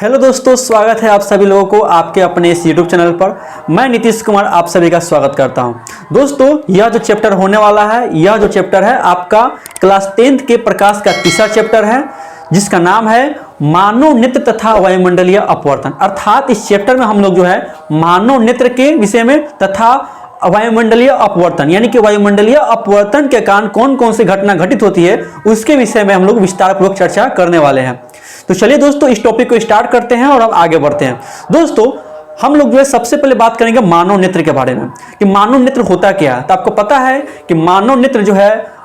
Hello दोस्तों, स्वागत है आप सभी लोगों को आपके अपने इस यूट्यूब चैनल पर। मैं नीतीश कुमार आप सभी का स्वागत करता हूं। दोस्तों, यह जो चैप्टर होने वाला है, यह जो चैप्टर है आपका क्लास 10th के प्रकाश का तीसरा चैप्टर है, जिसका नाम है मानव नेत्र तथा वायुमंडलीय अपवर्तन। अर्थात इस चैप्टर में हम लोग जो है मानव नेत्र के विषय में तथा वायुमंडलीय अपवर्तन यानी कि वायुमंडलीय अपवर्तन के कारण कौन कौन सी घटना घटित होती है उसके विषय में हम लोग विस्तार पूर्वक चर्चा करने वाले हैं। तो चलिए दोस्तों, इस टॉपिक को स्टार्ट करते हैं और अब आगे बढ़ते हैं। दोस्तों, हम लोग जो है सबसे पहले बात करेंगे मानव नेत्र के बारे में कि मानव नेत्र होता क्या है। तो आपको पता है कि मानव नेत्र जो है,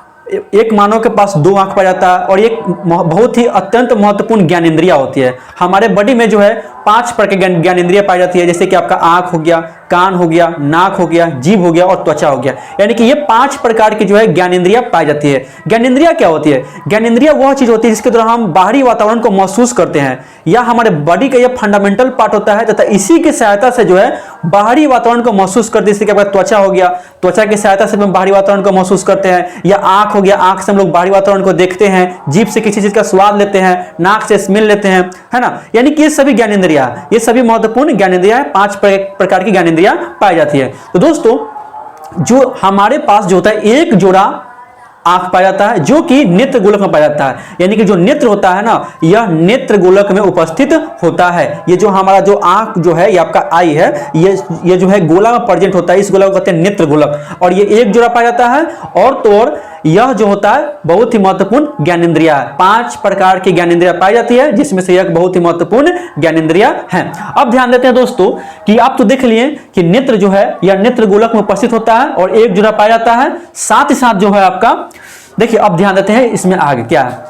एक मानव के पास दो आंख पाया जाता है और एक बहुत ही अत्यंत महत्वपूर्ण ज्ञानेंद्रिया होती है। हमारे बॉडी में जो है 5 प्रकार की ज्ञानेंद्रिया पाई जाती है, जैसे कि आपका आंख हो गया, कान हो गया, नाक हो गया, जीभ हो गया और त्वचा हो गया। यानी कि ये 5 प्रकार की जो है ज्ञानेंद्रिया पाई जाती है। ज्ञानेंद्रिया क्या होती है? ज्ञानेंद्रिया वह चीज होती है जिसके द्वारा हम बाहरी वातावरण को महसूस करते हैं, या हमारे बॉडी का यह फंडामेंटल पार्ट होता है तथा इसी की सहायता से जो है बाहरी वातावरण को महसूस करते हैं। जैसे कि आपका त्वचा हो गया, त्वचा की सहायता से हम बाहरी वातावरण को महसूस करते हैं, या आंख हो गया, आंख से हम लोग बाहरी वातावरण को देखते हैं, जीभ से किसी चीज का स्वाद लेते हैं, नाक से स्मेल लेते हैं, है ना। यानी कि ये सभी ज्ञानेंद्रिया, ये सभी महत्वपूर्ण ज्ञानेंद्रिया है। 5 प्रकार की ज्ञानेंद्रिया पाई जाती है। तो दोस्तों, जो हमारे पास जो होता है एक जोड़ा आंख पाया जाता है जो कि नेत्र गोलक में पाया जाता है। यानी कि जो नेत्र होता है ना, यह नेत्र गोलक में उपस्थित होता है। ये जो हमारा जो आंख जो है, ये आपका आई है, ये जो है गोला में प्रेजेंट होता है। इस गोला को कहते हैं नेत्र गोलक, और ये एक जोड़ा पाया जाता है। और तो और यह जो होता है बहुत ही महत्वपूर्ण ज्ञानेंद्रिया है। 5 प्रकार की ज्ञानेंद्रिया पाई जाती है, जिसमें से एक बहुत ही महत्वपूर्ण ज्ञानेंद्रिया है। अब ध्यान देते हैं दोस्तों कि आप तो देख लिए कि नेत्र जो है यह नेत्र गोलक में उपस्थित होता है और एक जोड़ा पाया जाता है। साथ ही साथ जो है आपका, देखिए अब ध्यान देते हैं इसमें आगे क्या है।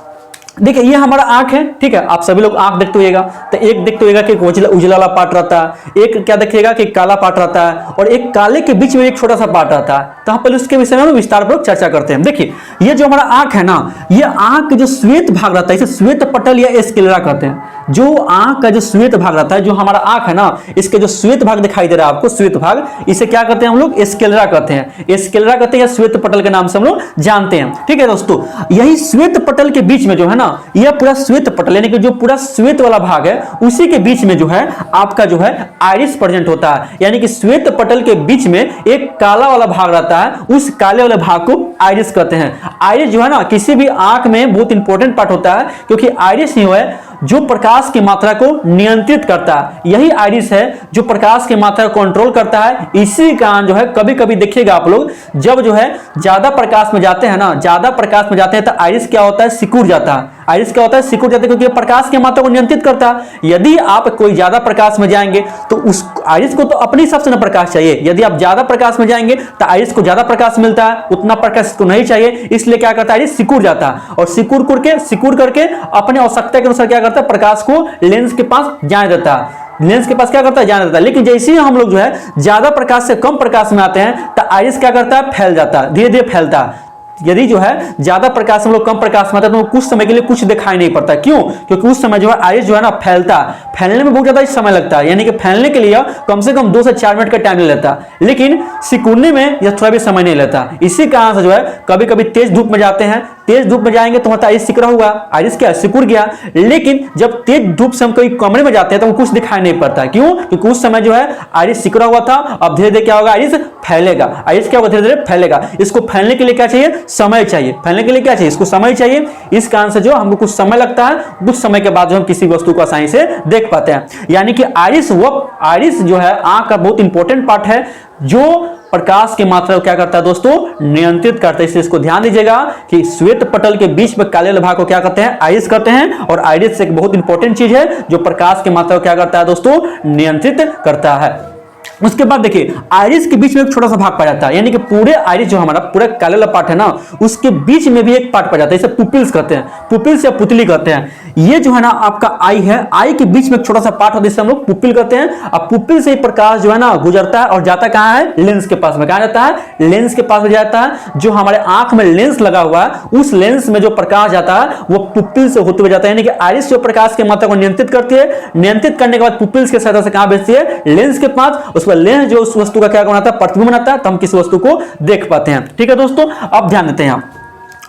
देखिए ये हमारा आंख है, ठीक है। आप सभी लोग आंख देखते होइएगा, तो एक देखते होइएगा कि उजला वाला पार्ट रहता है, एक क्या देखिएगा कि काला पार्ट रहता है, और एक काले के बीच में एक छोटा सा पार्ट रहता है। तो हम पहले उसके विषय में विस्तार पूर्वक चर्चा करते हैं। देखिए ये जो हमारा आंख है ना, ये आंख जो श्वेत भाग रहता है, इसे श्वेत पटल या स्क्लेरा कहते हैं। जो आंख का जो श्वेत भाग रहता है, जो हमारा आंख है ना, इसके जो श्वेत भाग दिखाई दे रहा है आपको, श्वेत भाग, इसे क्या कहते हैं हम लोग? स्क्लेरा कहते हैं। स्क्लेरा कहते हैं या श्वेत पटल के नाम से हम लोग जानते हैं, ठीक है दोस्तों। यही श्वेत पटल के बीच में जो है ना, यह पूरा श्वेत पटल यानी कि जो पूरा श्वेत वाला भाग है, उसी के बीच में जो है आपका जो है आइरिस प्रेजेंट होता है। यानी कि श्वेत पटल के बीच में एक काला वाला भाग रहता है, उस काले वाले भाग को आइरिस कहते हैं। आइरिस जो है ना, किसी भी आंख में बहुत इंपॉर्टेंट पार्ट होता है, क्योंकि आइरिस ही है जो प्रकाश की मात्रा को नियंत्रित करता है। यही आइरिस है जो प्रकाश की मात्रा को कंट्रोल करता है। इसी कारण जो है कभी कभी देखिएगा आप लोग, जब जो है ज्यादा प्रकाश में जाते हैं ना, ज्यादा प्रकाश में जाते हैं तो आइरिस क्या होता है? सिकुड़ जाता है। आइरिस क्या होता है? सिकुड़ जाता है, क्योंकि प्रकाश की मात्रा को नियंत्रित करता है। यदि आप कोई ज्यादा प्रकाश में जाएंगे तो उस आइरिस को तो अपने हिसाब से ना प्रकाश चाहिए। यदि आप ज्यादा प्रकाश में जाएंगे तो आइरिस को ज्यादा प्रकाश मिलता है, उतना प्रकाश इसको नहीं चाहिए, इसलिए क्या करता है? आइरिस सिकुड़ जाता है, और सिकुड़ करके अपने आवश्यकता के अनुसार क्या करता है? प्रकाश को लेंस के पास जाने देता है। लेंस के पास क्या करता है? जाने देता है। लेकिन जैसे ही हम लोग जो है ज्यादा प्रकाश से कम प्रकाश में आते हैं तो आइरिस क्या करता है? फैल जाता है, धीरे धीरे फैलता है। यदि जो है ज्यादा प्रकाश हम लोग कम प्रकाश में आते हैं तो कुछ समय के लिए कुछ दिखाई नहीं पड़ता। क्यों? क्योंकि उस समय जो है आइरिस जो है ना फैलता है, फैलने में बहुत ज्यादा समय लगता है। यानी कि फैलने के लिए कम से कम 2 से 4 मिनट का टाइम ले लेता है, लेकिन सिकुड़ने में यह थोड़ा भी समय नहीं लेता। इसी कारण से जो है कभी कभी तेज धूप में जाते हैं, तेज धूप में जाएंगे तो आइरिस सिकुड़ा हुआ, आइरिस क्या सिकुड़ गया। लेकिन जब तेज धूप से हम कोई कमरे में जाते हैं तो कुछ दिखाई नहीं पड़ता। क्यों? क्योंकि उस समय जो है आइरिस सिकुड़ा हुआ था। अब धीरे धीरे क्या होगा? आइरिस फैलेगा। आइरिस क्या होगा? धीरे धीरे फैलेगा। इसको फैलने के लिए क्या चाहिए? समय चाहिए। फैलने के लिए क्या चाहिए? इसको समय चाहिए। इस कारण से जो हमको कुछ समय लगता है, कुछ समय के बाद जो हम किसी वस्तु को आसानी से देख पाते हैं। यानी कि आइरिस जो है आंख का बहुत इंपॉर्टेंट पार्ट है, जो प्रकाश की मात्रा को क्या करता है दोस्तों? नियंत्रित करता है। इसलिए इसको ध्यान दीजिएगा कि श्वेत पटल के बीच में काले भाग को क्या करते हैं? आइरिस करते हैं। और आइरिस एक बहुत इंपॉर्टेंट चीज है जो प्रकाश की मात्रा को क्या करता है दोस्तों? नियंत्रित करता है। उसके बाद देखिए आइरिस के बीच में एक छोटा सा भाग पाया जाता है। यानी कि पूरे आइरिस जो हमारा पूरा काले वाला पार्ट है ना, उसके बीच में भी एक पार्ट पाया जाता है। इसे पुपिल्स कहते हैं, पुपिल्स या पुतली कहते हैं। ये जो है ना आपका आई है, आई के बीच में एक छोटा सा पार्ट होता है, जिसे हम लोग पुपिल कहते हैं। अब पुपिल से ही प्रकाश जो है ना गुजरता है और जाता कहां है? लेंस के पास में। कहां जाता है? लेंस के पास में जाता है। जो हमारे आंख में लेंस लगा हुआ है, उस लेंस में जो प्रकाश जाता है वो पुपिल से होते हुए जाता है। यानी कि आइरिस जो प्रकाश की मात्रा को नियंत्रित करती है, नियंत्रित करने के बाद पुपिल्स के सहायता से कहां भेजती है? लेंस के पास। उसके बाद लेंस जो उस वस्तु का क्या बनाता है? प्रतिबिंब बनाता है, तो हम किसी वस्तु को देख पाते हैं। ठीक है दोस्तों, अब ध्यान देते हैं।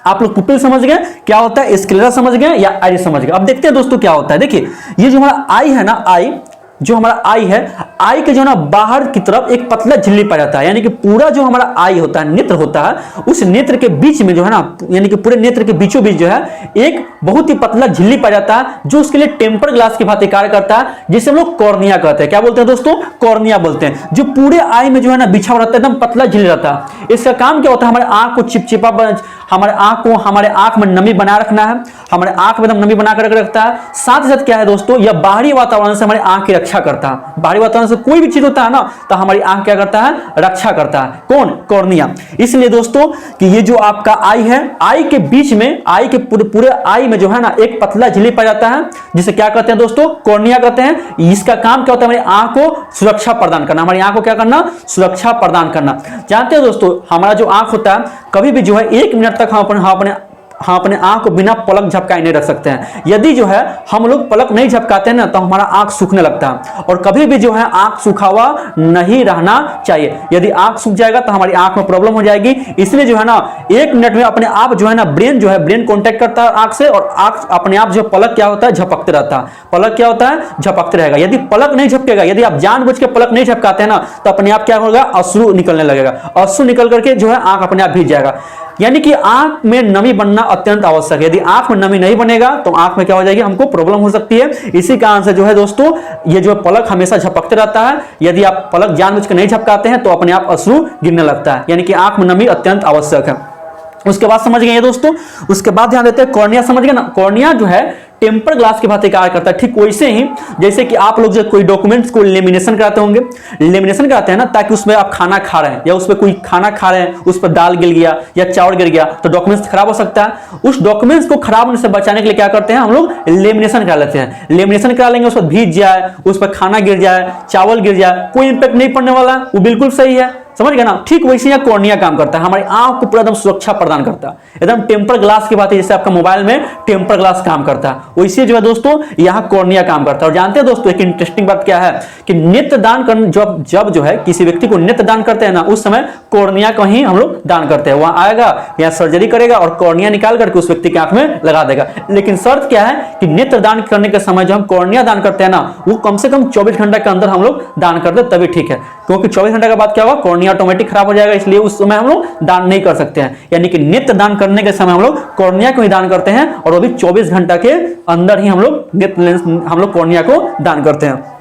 आप लोग पुपिल समझ गए क्या होता है, स्क्लेरा समझ गए या आइरिस समझ गए। अब देखते हैं दोस्तों क्या होता है। देखिए ये जो हमारा आई है ना, आई जो हमारा आई है, आई के जो ना बाहर की तरफ एक पतला झिल्ली पाया जाता है, यानी कि पूरा जो हमारा आई होता है, नेत्र होता है, उस नेत्र के बीच में जो है ना, यानी कि पूरे नेत्र के बीचों बीच जो है एक बहुत ही पतला झिल्ली पाया जाता है, जो उसके लिए टेम्पर ग्लास की भांति कार्य करता है, जिसे हम लोग कॉर्निया कहते हैं। क्या बोलते हैं दोस्तों, कॉर्निया बोलते हैं। जो पूरे आई में जो है ना बिछा हुआ रहता है, एकदम पतला झिल्ली रहता है। इसका काम क्या होता है, हमारे आंख को चिपचिपा, हमारे आंख को, हमारे आंख में नमी बना रखना है, हमारे आंख में एकदम नमी बना कर रखता है। साथ ही साथ क्या है दोस्तों, यह बाहरी वातावरण से हमारी आंख की रक्षा करता है। बाहरी वातावरण से कोई भी चीज होता है ना, तो हमारी आंख क्या करता है, रक्षा करता है। कौन, कॉर्निया। इसलिए दोस्तों कि ये जो आपका आई है, आई के बीच में, आई के पूरे आई में जो है ना एक पतला झिल्ली पाया जाता है, जिसे क्या कहते हैं दोस्तों, कॉर्निया कहते हैं। इसका काम क्या होता है, हमारी आंख को सुरक्षा प्रदान करना, हमारी आंख को क्या करना, सुरक्षा प्रदान करना। जानते हैं दोस्तों, हमारा जो आंख होता है, कभी भी जो है 1 मिनट तक हम अपने आंख को बिना पलक झपकाए नहीं रख सकते हैं। यदि जो है हम लोग पलक नहीं झपकाते हैं ना, तो हमारा आंख सूखने लगता है, और कभी भी जो है आंख सूखा हुआ नहीं रहना चाहिए। यदि आंख सूख जाएगा तो हमारी आंख में प्रॉब्लम हो जाएगी। इसलिए जो है ना 1 मिनट में अपने आप जो है ना ब्रेन जो है, ब्रेन कॉन्टेक्ट करता है आंख से, और आंख अपने आप जो पलक क्या होता है, झपकते रहता है। पलक क्या होता है, झपकते रहेगा। यदि पलक नहीं झपकेगा, यदि आप जानबूझ के पलक नहीं झपकाते हैं ना, तो अपने आप क्या होगा, अश्रु निकलने लगेगा। अश्रु निकल करके जो है आंख अपने आप भीग जाएगा। यानी कि आंख में नमी बनना अत्यंत आवश्यक है। यदि आंख में नमी नहीं बनेगा तो आंख में क्या हो जाएगी, हमको प्रॉब्लम हो सकती है। इसी कारण से जो है दोस्तों, ये जो पलक हमेशा झपकते रहता है। यदि आप पलक जानबूझ के नहीं झपकाते हैं तो अपने आप अश्रु गिरने लगता है। यानी कि आंख में नमी अत्यंत आवश्यक है। उसके बाद समझ गए दोस्तों, उसके बाद ध्यान देते हैं कॉर्निया। समझ गए ना, कॉर्निया जो है टेम्पर ग्लास की भांति कार्य करता है। ठीक वैसे ही जैसे कि आप लोग जो कोई डॉक्यूमेंट्स को लेमिनेशन कराते होंगे, लेमिनेशन कराते हैं ना, ताकि उसमें आप खाना खा रहे हैं या उसमें कोई खाना खा रहे हैं, उस पर दाल गिर गया या चावल गिर गया तो डॉक्यूमेंट्स खराब हो सकता है। उस डॉक्यूमेंट्स को खराब होने से बचाने के लिए क्या करते हैं, हम लोग लेमिनेशन करा लेते हैं। लेमिनेशन करा लेंगे, उस पर भीग जाए, उस पर खाना गिर जाए, चावल गिर जाए, कोई इंपैक्ट नहीं पड़ने वाला, वो बिल्कुल सही है। समझ गए ना। ठीक वैसे ही कॉर्निया काम करता है, हमारी आंख को पूरा एकदम सुरक्षा प्रदान करता है, एकदम टेम्पर ग्लास की बात है। जैसे आपका मोबाइल में टेम्पर ग्लास काम करता है, वैसे जो है दोस्तों यहाँ कॉर्निया काम करता है। और जानते हैं दोस्तों एक इंटरेस्टिंग बात क्या है, कि नेत्र दान करने जब जो है किसी व्यक्ति को नेत्र दान करते हैं ना, उस समय कॉर्निया को ही हम लोग दान करते हैं। वहां आएगा, यहाँ सर्जरी करेगा और कॉर्निया निकाल करके उस व्यक्ति के आंख में लगा देगा। लेकिन शर्त क्या है कि नेत्र दान करने के समय जो हम कॉर्निया दान करते हैं ना, वो कम से कम 24 घंटे के अंदर हम लोग दान कर दे, तभी ठीक है। क्योंकि 24 घंटे के बाद क्या होगा, कॉर्निया ऑटोमेटिक खराब हो जाएगा, इसलिए उस समय हम लोग दान नहीं कर सकते हैं। यानी कि नेत्र दान करने के समय हम लोग कॉर्निया को ही दान करते हैं, और वो भी 24 घंटा के अंदर ही हम लोग कॉर्निया को दान करते हैं।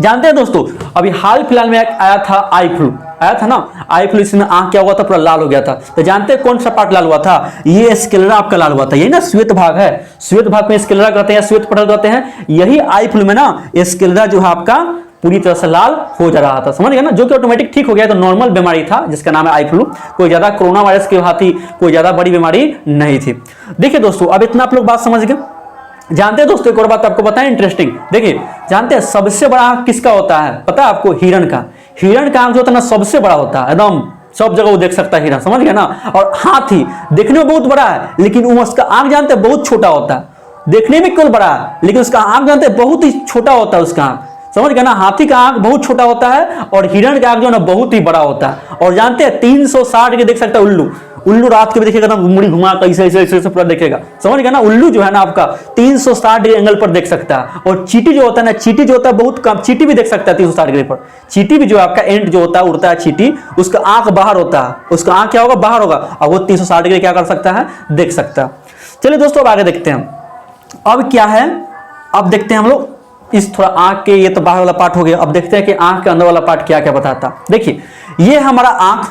जानते हैं दोस्तों, अभी हाल फिलहाल में आया था आई फ्लू, आया था ना आई फ्लू। इसमें आंख क्या हुआ था, पूरा लाल हो गया था। तो जानते हैं कौन सा पार्ट लाल हुआ था, ये स्क्लेरा आपका लाल हुआ था। यही ना श्वेत भाग है, श्वेत भाग में स्क्लेरा कहते हैं, श्वेत पटल कहते हैं। यही आई फ्लू में ना स्क्लेरा जो है आपका पूरी तरह से लाल हो जा रहा था। समझ गया ना, जो कि ऑटोमेटिक ठीक हो गया। तो नॉर्मल बीमारी था जिसका नाम है आई फ्लू, कोई ज्यादा कोरोना वायरस की भांति कोई ज्यादा बड़ी बीमारी नहीं थी। देखिए दोस्तों, अब इतना आप लोग बात समझ गए। जानते हैं दोस्तों एक और बात आपको बताएं इंटरेस्टिंग। देखिए जानते हैं सबसे बड़ा आंख किसका होता है, पता है आपको, हिरण का। हिरण का आंख जो होता है ना सबसे बड़ा होता है, एकदम सब जगह वो देख सकता है हिरण। समझ गया ना। और हाथी देखने में बहुत बड़ा है, लेकिन उसका आंख जानते हैं बहुत छोटा होता है। देखने में केवल बड़ा है, लेकिन उसका आंख जानते हैं बहुत ही छोटा होता है उसका आंख। समझ गया ना। हाथी का आंख बहुत छोटा होता है और हिरण का आंख जो है ना बहुत ही बड़ा होता है। और जानते हैं 360 डिग्री देख सकता है उल्लू। उल्लू रात के भी देखेगा ना, मुड़ी घुमा कैसे ऐसे ऐसे पूरा देखेगा। समझ गया ना। उल्लू जो है ना आपका 360 डिग्री एंगल पर देख सकता है। और चींटी जो होता है ना, चींटी जो होता है बहुत कम, चींटी भी देख सकता है 360 डिग्री पर। चींटी भी जो है आपका एंड जो होता है, उड़ता है चींटी, उसका आंख बाहर होता है, उसका आंख क्या होगा, बाहर होगा, और वो 360 डिग्री क्या कर सकता है, देख सकता है। चलिए दोस्तों अब आगे देखते हैं। अब क्या है, अब देखते हैं हम लोग इस थोड़ा आंख के, ये तो बाहर वाला पार्ट हो गया। अब देखते हैं कि आंख के अंदर वाला पार्ट क्या क्या बताता। देखिए ये हमारा आंख,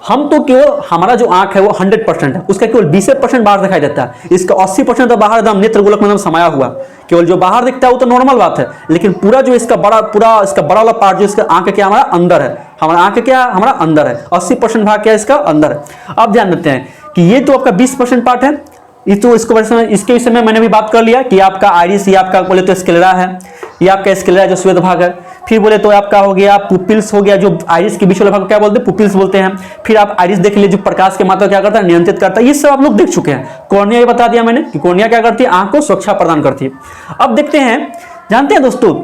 हम तो केवल हमारा जो आंख है वो 100% है, उसका केवल 20% बाहर दिखाई देता है। इसका 80% तो बाहर एकदम नेत्र गोलक में एकदम समाया हुआ। केवल जो बाहर दिखता है वो तो नॉर्मल बात है, लेकिन पूरा जो इसका बड़ा वाला पार्ट जो इसका आंख क्या हमारा अंदर है, हमारा आंख क्या हमारा अंदर है। 80% भाग क्या इसका अंदर है। अब ध्यान देते हैं कि ये तो आपका 20% पार्ट है। तो इसके विषय में मैंने भी बात कर लिया कि आपका आइरिस, ये आपका बोले तो स्क्लेरा है, ये आपका स्क्लेरा जो श्वेत भाग है। फिर बोले तो आपका हो गया पुपिल्स हो गया, जो आइरिस के बीच वाला भाग क्या बोलते हैं, पुपिल्स बोलते हैं। फिर आप आइरिस देख लीजिए, जो प्रकाश की मात्रा क्या करता है, नियंत्रित करता है। ये सब आप लोग देख चुके हैं। कॉर्निया ये बता दिया मैंने कि कॉर्निया क्या करती है, आंख को सुरक्षा प्रदान करती है। अब देखते हैं, जानते हैं दोस्तों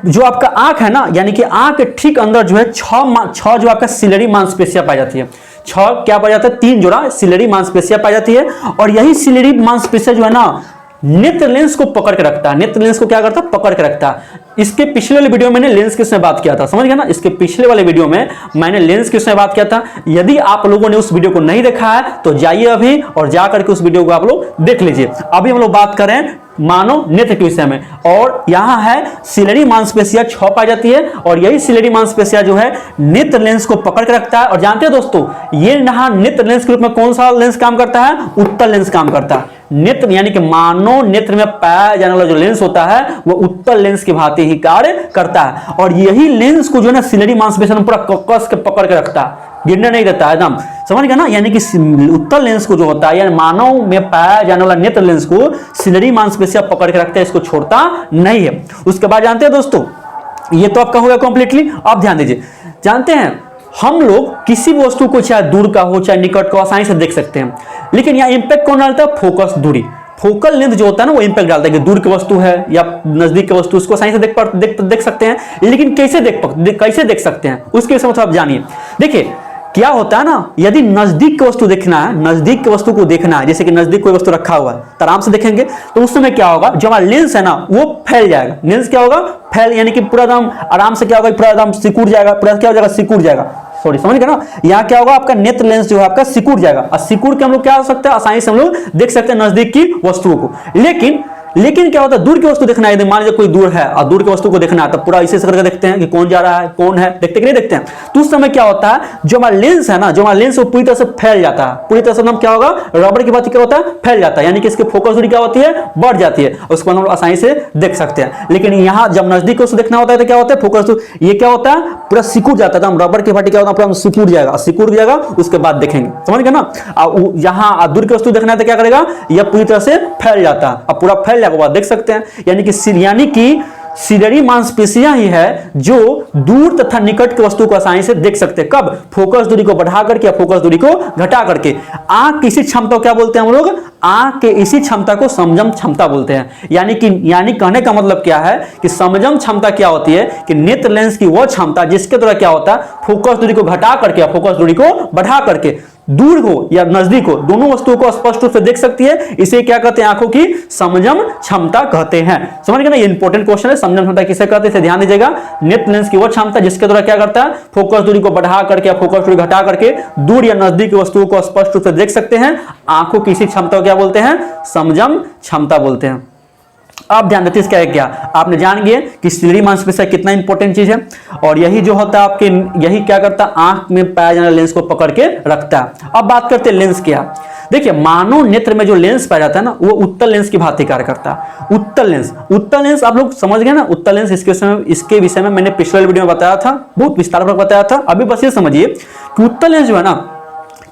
जो आपका आंख है ना, यानी कि आंख के ठीक अंदर जो है छह जो आपका सिलरी मांसपेशियां पाई जाती है। 6 क्या पाया जाता है, 3 जोड़ा सिलेरी मांसपेशियां पाई जाती है। और यही सिलेरी मांसपेशिया जो है ना नेत्र लेंस को पकड़ के रखता है। नेत्र लेंस को क्या करता है, पकड़ के रखता है। इसके पिछले वाले वीडियो में मैंने लेंस के उसमें बात किया था, समझ गया ना। इसके पिछले वाले वीडियो में मैंने लेंस के उसमें बात किया था। यदि आप लोगों ने उस वीडियो को नहीं देखा है तो जाइए अभी और जाकर के उस वीडियो को आप लोग देख लीजिए। अभी हम लोग बात करें मानव नेत्र के विषय में। और यहां है सिलेरी मांसपेशिया 6 पाई जाती है और यही सिलेरी मांसपेशिया जो है नेत्र लेंस को पकड़ के रखता है। और जानते हैं दोस्तों, ये नेत्र लेंस के रूप में कौन सा लेंस काम करता है, उत्तल लेंस काम करता है। नेत्र यानी कि मानव नेत्र में पाया जाने वाला जो लेंस होता है वो उत्तल लेंस की भांति ही कार्य करता है। और यही लेंस को जो है ना सिलेरी मांसपेशिया में पूरा कस के पकड़ के रखता है, गिरने नहीं देता है एकदम, समझ गया ना। यानी कि उत्तल लेंस को जो होता है यानी मानव में पाया जाने वाला नेत्र लेंस को सिलेरी मांसपेशिया पकड़ के रखता है, इसको छोड़ता नहीं है। उसके बाद जानते हैं दोस्तों, ये तो आपका हो गया कंप्लीटली। अब ध्यान दीजिए, जानते हैं हम लोग किसी भी वस्तु को चाहे दूर का हो चाहे निकट का आसानी से देख सकते हैं, लेकिन यहाँ इंपैक्ट कौन डालता है, फोकस दूरी। फोकल लेंथ जो होता है ना वो इंपैक्ट डालता है कि दूर की वस्तु है या नजदीक की वस्तु, उसको आसानी से देख सकते हैं। लेकिन कैसे देख सकते हैं उसके विषय में आप जानिए। देखिए क्या होता है ना, यदि नजदीक की वस्तु देखना है, नजदीक की वस्तु को देखना है, जैसे कि नजदीक कोई वस्तु रखा हुआ है तो आराम से देखेंगे, तो उस समय क्या होगा, जो हमारा लेंस है ना वो फैल जाएगा। लेंस क्या होगा, फैल, यानी कि पूरा एकदम आराम से क्या होगा, पूरा एकदम सिकुड़ जाएगा। पूरा क्या हो जाएगा, सिकुड़ जाएगा, सॉरी समझ गए ना। यहाँ क्या होगा, आपका नेत्र लेंस जो है आपका सिकुड़ जाएगा। और सिकुड़ के हम लोग क्या हो सकता है, आसानी से हम लोग देख सकते हैं नजदीक की वस्तुओं को। लेकिन क्या होता है, दूर की वस्तु देखना है, यदि मान लीजिए कोई दूर है और दूर की वस्तु को देखना है तो पूरा ऐसे करके देखते हैं कि कौन जा रहा है, कौन है, देखते कि नहीं देखते हैं। तो उस समय क्या होता है, जो हमारा लेंस है ना, जो हमारा लेंस वो पूरी तरह से फैल जाता है, पूरी तरह से हम क्या होगा, रबड़ की बात क्या होता है, फैल जाता है। यानी कि इसकी फोकस दूरी क्या होती है, बढ़ जाती है, उसको हम लोग आसानी से देख सकते हैं। लेकिन यहाँ जब नजदीक उसको देखना होता है तो क्या होता है, फोकस ये क्या होता है, पूरा सिकुड़ जाता है, रबड़ की बाटी क्या होता है, पूरा सिकुड़ जाएगा, उसके बाद देखेंगे, समझ गए ना। यहाँ दूर की वस्तु देखना है तो क्या करेगा, यह पूरी तरह से फैल जाता है। अब पूरा फैल जाएगा बाद देख सकते हैं। यानी कि सिलेरी मांसपेशियां ही है जो दूर तथा निकट की वस्तु को आसानी से देख सकते हैं। कब, फोकस दूरी को बढ़ा करके या फोकस दूरी को घटा करके। आंख की इसी क्षमता को क्या बोलते हैं हम लोग, आंख के इसी क्षमता को संयम क्षमता बोलते हैं। यानी कहने का मतलब क्या है कि संयम क्षमता क्या होती है कि नेत्र लेंस की वह क्षमता जिसके द्वारा क्या होता है, फोकस दूरी को घटा करके या फोकस दूरी को बढ़ा करके दूर हो या नजदीक हो दोनों वस्तुओं को स्पष्ट रूप से देख सकती है। इसे क्या कहते हैं, आंखों की संयम क्षमता कहते हैं। समझ गए ना, ये इंपॉर्टेंट क्वेश्चन है। संयम क्षमता किसे कहते हैं, इसे ध्यान दीजिएगा। नेत्र लेंस की वो क्षमता जिसके द्वारा क्या करता है, फोकस दूरी को बढ़ा करके या फोकस दूरी घटा करके दूर या नजदीक की वस्तुओं को स्पष्ट रूप से देख सकते हैं। आंखों की इसी क्षमता को क्या बोलते हैं, संयम क्षमता बोलते हैं। आप ध्यान देते इसका है क्या, आपने जान गए कि सिलेरी मांसपेशिया कितना इंपॉर्टेंट चीज है। और यही जो होता है आपके, यही क्या करता है, आंख में पाया जाने लेंस को पकड़ के रखता है। अब बात करते हैं लेंस क्या। देखिए मानव नेत्र में जो लेंस पाया जाता है ना वो उत्तल लेंस की भांति कार्य करता है। उत्तल लेंस आप लोग समझ गए ना। उत्तल लेंस इसके विषय में मैंने पिछले वीडियो में बताया था, बहुत विस्तारपूर्वक बताया था। अभी बस ये समझिए कि उत्तल लेंस जो है ना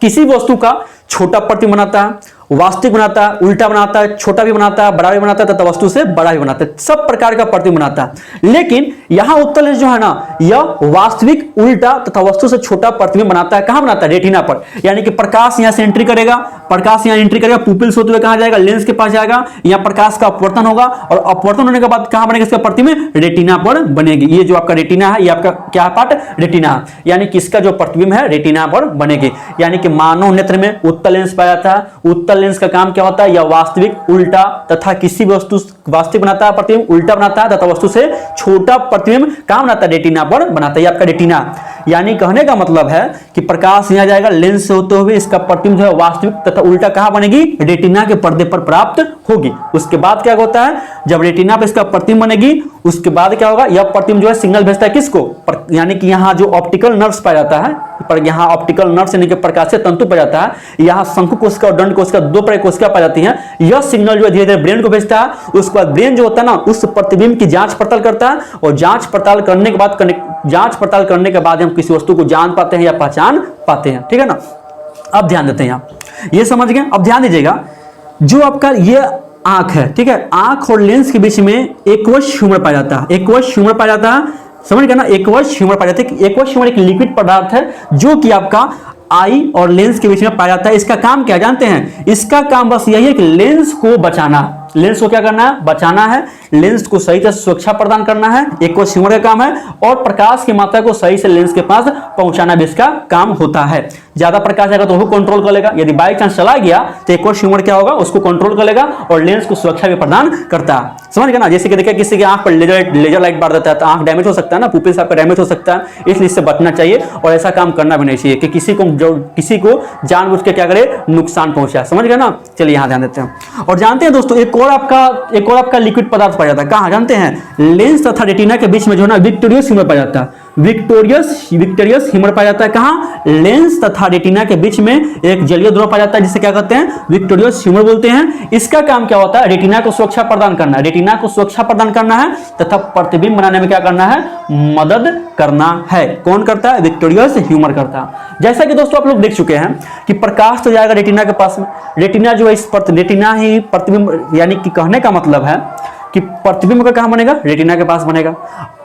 किसी वस्तु का छोटा प्रतिबिंब बनाता है, वास्तविक बनाता है, उल्टा बनाता है, छोटा भी बनाता है, बड़ा भी बनाता है तथा वस्तु से बड़ा भी बनाता है, सब प्रकार का प्रतिबिंब बनाता है। लेकिन यहां उत्तल लेंस जो है ना यह वास्तविक, उल्टा तथा वस्तु से छोटा प्रतिबिंब बनाता है। कहां बनाता है, रेटिना पर। यानी कि प्रकाश यहां से एंट्री करेगा, पुपिल्स होते हुए कहां जाएगा, लेंस के पास जाएगा, यहां प्रकाश का अपवर्तन होगा और अपवर्तन होने के बाद कहां बनेगा, इसका प्रतिबिंब रेटिना पर बनेगी। ये जो आपका रेटिना है, ये आपका क्या पार्ट, रेटिना है। यानी कि इसका जो प्रतिबिंब है रेटिना पर बनेगी। यानी कि मानव नेत्र में उत्तल लेंस पाया जाता है। उत्तल लेंस का काम क्या होता है, यह वास्तविक, उल्टा तथा किसी भी वस्तु, वास्तविक बनाता है प्रतिबिंब, उल्टा बनाता है तथा वस्तु से छोटा प्रतिबिंब कहां बनाता है, रेटिना पर बनाता है। ये आपका रेटिना। यानी कहने का मतलब है कि प्रकाश यहां जाएगा, लेंस से होते हुए इसका प्रतिबिंब जो है वास्तविक तथा उल्टा कहां बनेगी, रेटिना के पर्दे पर प्राप्त होगी। उसके बाद क्या होता है, जब रेटिना पर इसका प्रतिबिंब बनेगी उसके बाद क्या होगा, यह प्रतिबिंब जो है सिग्नल भेजता है किसको, यानी कि यहां जो ऑप्टिकल नर्व्स पाया जाता है, पर यहां ऑप्टिकल नर्व्स यानी कि प्रकाशीय तंतु पाया जाता है, यहां शंकु कोशिका और दंड कोशिका, दो प्रकार कोशिका पाई जाती हैं। यह सिग्नल जो है धीरे धीरे ब्रेन को भेजता है। उसके बाद ब्रेन जो होता है ना उस प्रतिबिंब की जांच पड़ताल करता है और जांच पड़ताल करने के बाद हम किसी वस्तु को जान पाते हैं या पहचान पाते हैं। ठीक है ना। अब ध्यान देते हैं, आप ये समझ गए। अब ध्यान दीजिएगा, जो आपका ये आंख है, ठीक है, आंख और लेंस के बीच में एक्वस ह्यूमर पाया जाता है। एक्वस ह्यूमर पाया जाता है, समझ गए ना। एक्वस ह्यूमर पाया जाता है। एक्वस ह्यूमर एक लिक्विड पदार्थ है जो कि आपका आई और लेंस के बीच में पाया जाता है। इसका काम क्या जानते हैं, इसका काम बस यही है कि लेंस को बचाना। लेंस को क्या करना है, बचाना है। लेंस को सही तरह से सुरक्षा प्रदान करना है, एक्वस ह्यूमर का काम है। और प्रकाश की मात्रा को सही से लेंस के पास पहुंचाना भी इसका काम होता है। ज्यादा प्रकाश आएगा तो वो कंट्रोल कर लेगा, यदि बाई चांस चला गया तो एक और ट्यूमर क्या होगा, उसको कंट्रोल कर लेगा और लेंस को सुरक्षा भी प्रदान करता है। समझ गए ना। जैसे कि देखिए किसी की आंख पर लेजर लाइट मार देता है तो आंख डैमेज हो सकता है ना, पुपिल आपका डैमेज हो सकता है, इसलिए इससे बचना चाहिए और ऐसा काम करना भी नहीं चाहिए कि किसी को जानबूझ के क्या करे, नुकसान पहुंचाए। समझ गए ना। चलिए यहां ध्यान देते हैं। और जानते हैं दोस्तों एक और आपका लिक्विड पदार्थ पाया जाता है, कहां जानते हैं, लेंस तथा रेटिना के बीच में जो है ना विक्टोरियस ह्यूमर पाया जाता है। विक्टोरियस ह्यूमर पाया जाता है कहां, लेंस तथा रेटिना के बीच में एक जलीय द्रव पाया जाता है जिसे क्या कहते हैं, विक्टोरियस ह्यूमर बोलते हैं। इसका काम क्या होता है, रेटिना को सुरक्षा प्रदान करना है, रेटिना को सुरक्षा प्रदान करना है तथा प्रतिबिंब बनाने में क्या करना है, मदद करना है। कौन करता है, विक्टोरियस ह्यूमर करता है। जैसा कि दोस्तों आप लोग देख चुके हैं कि प्रकाश तो जाएगा रेटिना के पास में, रेटिना जो है इस रेटिना ही प्रतिबिंब, यानी कि कहने का मतलब है कि प्रतिबिंब का कहां बनेगा, रेटिना के पास बनेगा।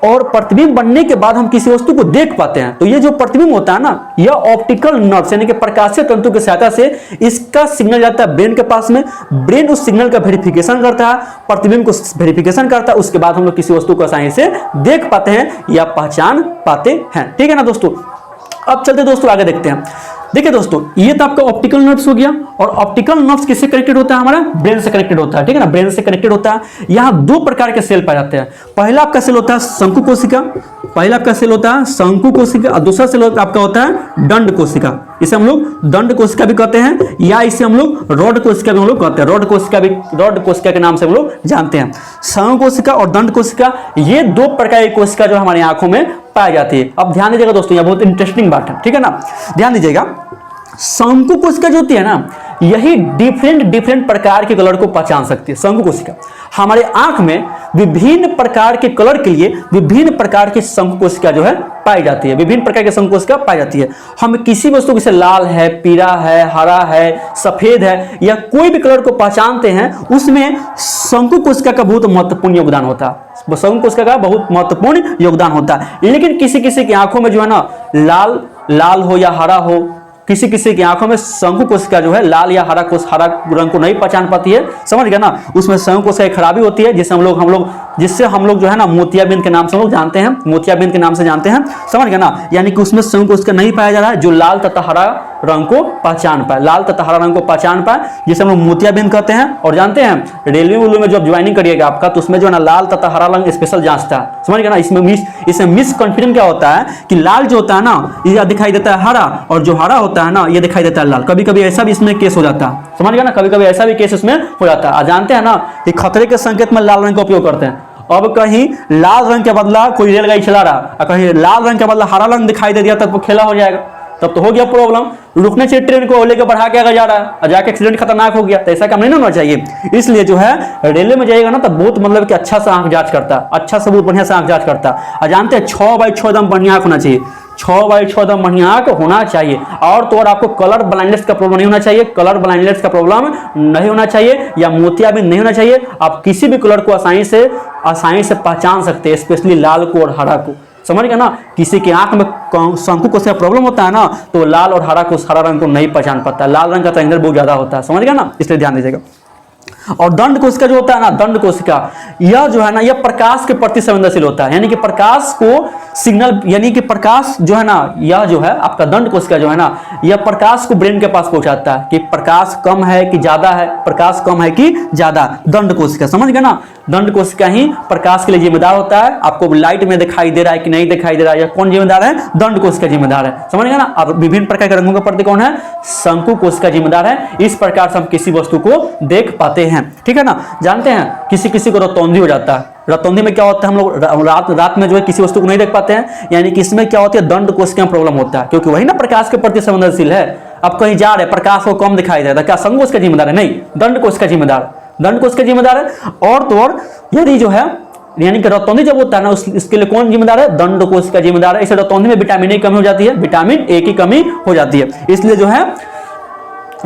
और प्रतिबिंब बनने के बाद हम किसी वस्तु को देख पाते हैं, तो ये जो प्रतिबिंब होता है ना, यह ऑप्टिकल नर्व्स यानी कि प्रकाशीय तंतु की सहायता से इसका सिग्नल जाता है ब्रेन के पास में, ब्रेन उस सिग्नल का वेरिफिकेशन करता है, प्रतिबिंब को वेरिफिकेशन करता है, उसके बाद हम लोग किसी वस्तु को आसानी से देख पाते हैं या पहचान पाते हैं। ठीक है ना दोस्तों। अब चलते दोस्तों आगे देखते हैं। देखिए दोस्तों ये तो आपका ऑप्टिकल नर्व्स हो गया, और ऑप्टिकल नर्व्स किससे कनेक्टेड होता है, हमारा ब्रेन से कनेक्टेड होता है। ठीक है ना, ब्रेन से कनेक्टेड होता है। यहाँ दो प्रकार के सेल पाए जाते हैं। पहला आपका सेल होता है शंकु कोशिका, पहला आपका सेल होता है शंकु कोशिका, और दूसरा सेल आपका होता है दंड कोशिका। इसे हम लोग दंड कोशिका भी कहते हैं, या इसे हम लोग रॉड कोशिका भी हम लोग कहते हैं। रॉड कोशिका के नाम से हम लोग जानते हैं। शंकु कोशिका और दंड कोशिका, ये दो प्रकार की कोशिका जो हमारी आंखों में पाई जाती है। अब ध्यान दीजिएगा दोस्तों, यह बहुत इंटरेस्टिंग बात है। ठीक है ना, ध्यान दीजिएगा। शंकु कोशिका जो होती है ना, यही डिफरेंट प्रकार के कलर को पहचान सकती है। शंकु कोशिका हमारे आंख में विभिन्न प्रकार के कलर के लिए विभिन्न प्रकार की शंकु कोशिका जो है पाई जाती है, विभिन्न प्रकार की शंकु कोशिका पाई जाती है। हम किसी वस्तु जैसे लाल है, पीला है, हरा है, सफेद है, या कोई भी कलर को पहचानते हैं, उसमें शंकु कोशिका का बहुत महत्वपूर्ण योगदान होता है। शंकु कोशिका का बहुत महत्वपूर्ण योगदान होता है। लेकिन किसी की आंखों में जो है ना लाल हो या हरा हो, किसी की आंखों में शंकु कोशिका जो है लाल या हरा रंग को नहीं पहचान पाती है। समझ गया ना, उसमें शंकु कोशिका की खराबी होती है, जिससे हम लोग जो है ना मोतियाबिंद के नाम से हम लोग जानते हैं, मोतियाबिंद के नाम से जानते हैं। समझ गया ना, यानी कि उसमें शंकु कोशिका नहीं पाया जा रहा है जो लाल तथा हरा रंग को पहचान पाए, लाल तथा हरा रंग को पहचान पाए, जिसे हम लोग मोतियाबिंद कहते हैं। और जानते हैं रेलवे में जब ज्वाइनिंग करिएगा आपका, तो उसमें जो है ना लाल तथा हरा रंग स्पेशल जांचता है। समझ गया ना, इसमें मिसकॉन्फिडेंस क्या होता है कि लाल जो होता है ना ये दिखाई देता है हरा, और जो हरा होता है ना ये दिखाई देता है लाल। कभी कभी ऐसा भी इसमें केस हो जाता है। समझ गया ना, कभी कभी ऐसा भी केस इसमें हो जाता है। जानते हैं ना कि खतरे के संकेत में लाल रंग का उपयोग करते हैं। अब कहीं लाल रंग के बदला कोई रेलगाड़ी चला रहा और कहीं लाल रंग के बदला हरा रंग दिखाई दे दिया, तब वो खेला हो जाएगा, तब तो हो गया प्रॉब्लम। रुकने चाहिए ट्रेन को, लेकर बढ़ा के आगे जा रहा है और जाके एक्सीडेंट खतरनाक हो गया, तो ऐसा काम नहीं होना चाहिए। इसलिए जो है रेलवे में जाएगा ना तब बहुत मतलब कि अच्छा सा आंख जांच करता है, अच्छा से बहुत बढ़िया से आंख जांच करता है। और जानते हैं 6x6 एकदम बढ़िया आंख होना चाहिए, 6x6 एकदम बढ़िया आंख होना चाहिए। और तो और आपको कलर ब्लाइंडनेस का प्रॉब्लम नहीं होना चाहिए, कलर ब्लाइंडनेस का प्रॉब्लम नहीं होना चाहिए, या मोतियाबिंद नहीं होना चाहिए। आप किसी भी कलर को आसानी से पहचान सकते हैं, स्पेशली लाल को और हरा को। समझ गया ना, किसी की आंख में शंकु कोशिका प्रॉब्लम होता है ना, तो लाल और हरा रंग को नहीं पहचान पाता, लाल रंग का ट्रायंगल बहुत ज्यादा होता है। समझ गया ना, इसलिए ध्यान दीजिएगा। और दंड कोशिका जो होता है ना, दंड कोशिका यह जो है ना, यह प्रकाश के प्रति संवेदनशील होता है, यानी कि प्रकाश को सिग्नल, यानी कि प्रकाश जो है ना, यह जो है आपका दंड कोशिका जो है ना, यह प्रकाश को ब्रेन के पास पहुंचाता है कि प्रकाश कम है कि ज्यादा है, प्रकाश कम है कि ज्यादा। दंड कोशिका, समझ गए ना, दंड कोशिका ही प्रकाश के लिए जिम्मेदार होता है। आपको लाइट में दिखाई दे रहा है कि नहीं दिखाई दे रहा है, या कौन जिम्मेदार है, दंड कोशिका जिम्मेदार है। समझ गए ना। और विभिन्न प्रकार के रंगों के प्रति कौन है, शंकु कोशिका जिम्मेदार है। इस प्रकार से हम किसी वस्तु को देख पाते हैं। ठीक है ना। जानते हैं किसी को रतौंधी हो जाता है, रतौंधी में क्या होता है, हम लोग रात में जो है किसी वस्तु को नहीं देख पाते हैं, यानी कि इसमें क्या होती है, दंड कोशिका में प्रॉब्लम होता है, क्योंकि वही ना प्रकाश के प्रति संवेदनशील है। अब कहीं जा रहे प्रकाश को कम दिखाई देता है, क्या शंकु कोशिका जिम्मेदार है, नहीं, दंड कोशिका जिम्मेदार, दंड कोशिका जिम्मेदार है। और तो और यदि जो है यानी कि रतौंधी जब होता है ना, इसके लिए कौन जिम्मेदार है, दंड कोशिका जिम्मेदार है। इसे रतौंधी में विटामिन ए की कमी हो जाती है, विटामिन ए की कमी हो जाती है, इसलिए जो है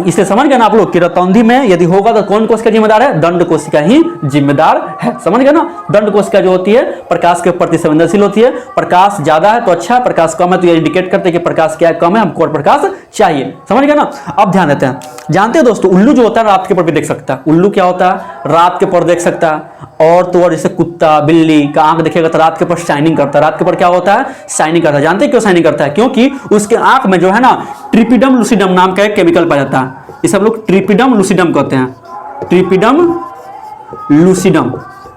इसे समझ गए ना आप लोग कि रतौंधी में यदि होगा तो कौन कोशिका जिम्मेदार है, दंड कोशिका ही जिम्मेदार है। है। समझ गए ना, दंड कोशिका जो होती है प्रकाश के प्रति संवेदनशील होती है। प्रकाश ज्यादा है तो अच्छा है, प्रकाश कम है तो ये इंडिकेट करते हैं कि प्रकाश क्या है, कम है, हमको और प्रकाश चाहिए। समझ गए ना। अब ध्यान देते हैं, जानते हैं दोस्तों उल्लू जो होता है रात के पर भी देख सकता है। उल्लू क्या होता है, रात के पर देख सकता है। और तो और जैसे कुत्ता बिल्ली का आंख देखेगा तो रात के पर शाइनिंग करता है। रात के पर क्या होता है, शाइनिंग करता है। जानते हैं क्यों शाइनिंग करता है, क्योंकि उसके आंख में जो है ना ट्रिपिडम लूसिडम नाम का एक केमिकल पाया जाता है। इसे हम लोग ट्रिपिडम लूसिडम कहते हैं। ट्रिपिडम लूसिडम,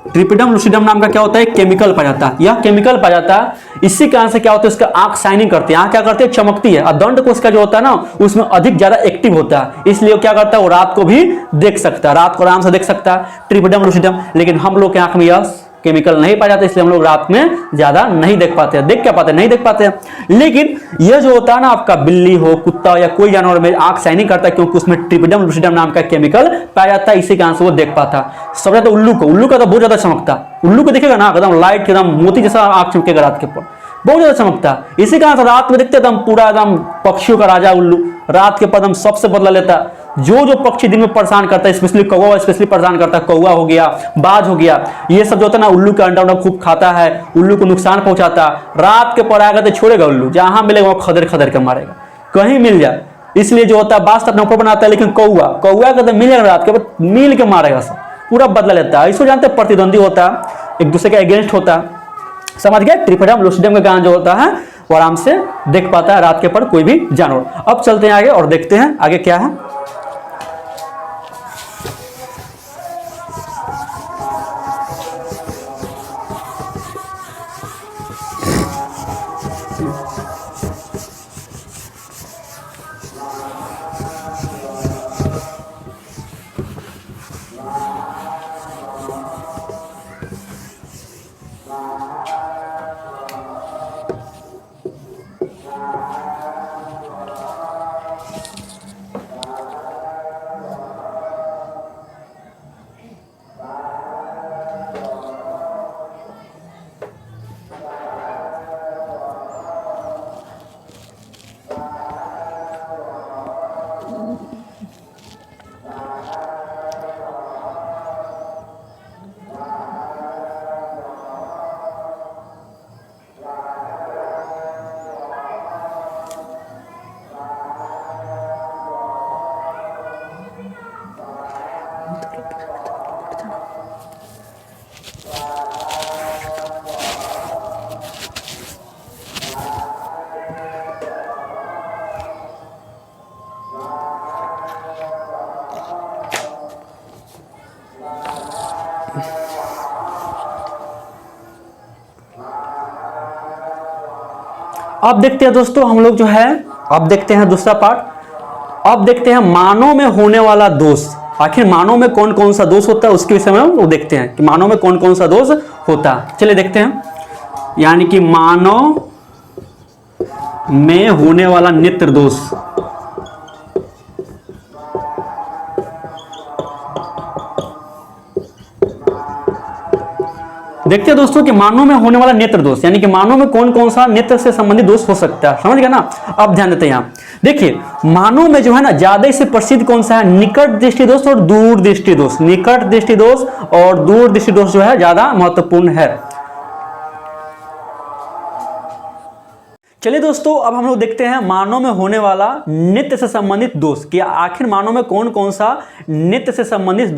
ट्रिपिडम लूसिडम नाम का क्या होता है, केमिकल पाया जाता है। यह केमिकल पाया जाता है, इसी कारण से क्या होता है उसका आंख शाइनिंग करती है, आंख क्या करती है, चमकती है। और दंड कोशिका जो होता है ना उसमें अधिक ज्यादा एक्टिव होता है, इसलिए क्या करता है वो रात को भी देख सकता है, रात को आराम से देख सकता है ट्रिपिडम लूसिडम। लेकिन हम लोग की आंख में यह केमिकल नहीं पाया जाता, इसलिए हम लोग रात में ज्यादा नहीं देख पाते हैं। देख क्या पाते हैं, नहीं देख पाते हैं। लेकिन यह जो होता है ना आपका बिल्ली हो कुत्ता या कोई जानवर में आंख शाइनिंग करता है, क्योंकि उसमें ट्रिपिडम लूसिडम नाम का केमिकल पाया जाता है, इसी कारण से वो देख पाता है। सबसे तो उल्लू का तो बहुत ज्यादा चमकता है। उल्लू को देखेगा ना एकदम लाइट एकदम मोती जैसा आंख चमकेगा रात के ऊपर, बहुत ज्यादा चमकता है। इसी कारण से रात में देखते एकदम पूरा एकदम पक्षियों का राजा उल्लू रात के पदम सबसे बदला लेता है। जो पक्षी दिन में परेशान करता है, स्पेशली कौवा स्पेशली परेशान करता है, कौवा हो गया, बाज हो गया, ये सब जो होता है ना उल्लू का अंडा खूब खाता है, उल्लू को नुकसान पहुंचाता है। रात के पर आएगा तो छोड़ेगा उल्लू, जहां मिलेगा वो खदर खदर के मारेगा, कहीं मिल जाए। इसलिए जो होता है बास अपने ऊपर बनाता है, लेकिन कौवा का तो मिलेगा रात के बाद मिल के मारेगा, सब पूरा बदला लेता है। इसको जानते हैं प्रतिद्वंदी होता है, एक दूसरे के अगेंस्ट होता है। समझ गए, ट्रिपिडम लूसिडम का गान जो होता है वो आराम से देख पाता है रात के पर कोई भी जानवर। अब चलते हैं आगे और देखते हैं आगे क्या है। अब देखते हैं दोस्तों हम लोग जो है, अब देखते हैं दूसरा पार्ट। अब देखते हैं मानव में होने वाला दोष। आखिर मानव में कौन कौन सा दोष होता है उसके विषय में हम लोग देखते हैं कि मानव में कौन कौन सा दोष होता है। चलिए देखते हैं, यानी कि मानव में होने वाला नेत्र दोष। देखते हैं दोस्तों कि मानव में होने वाला नेत्र दोष, यानी कि मानव में कौन कौन सा नेत्र से संबंधित दोष हो सकता है। समझ गए ना। अब ध्यान देते हैं यहाँ, देखिए मानव में जो है ना ज्यादा से प्रसिद्ध कौन सा है, निकट दृष्टि दोष और दूर दृष्टि दोष। निकट दृष्टि दोष और दूर दृष्टि दोष जो है ज्यादा महत्वपूर्ण है। चलिए दोस्तों अब हम लोग देखते हैं मानव में होने वाला नेत्र से संबंधित दोष, कि आखिर मानव में कौन कौन सा नेत्र से संबंधित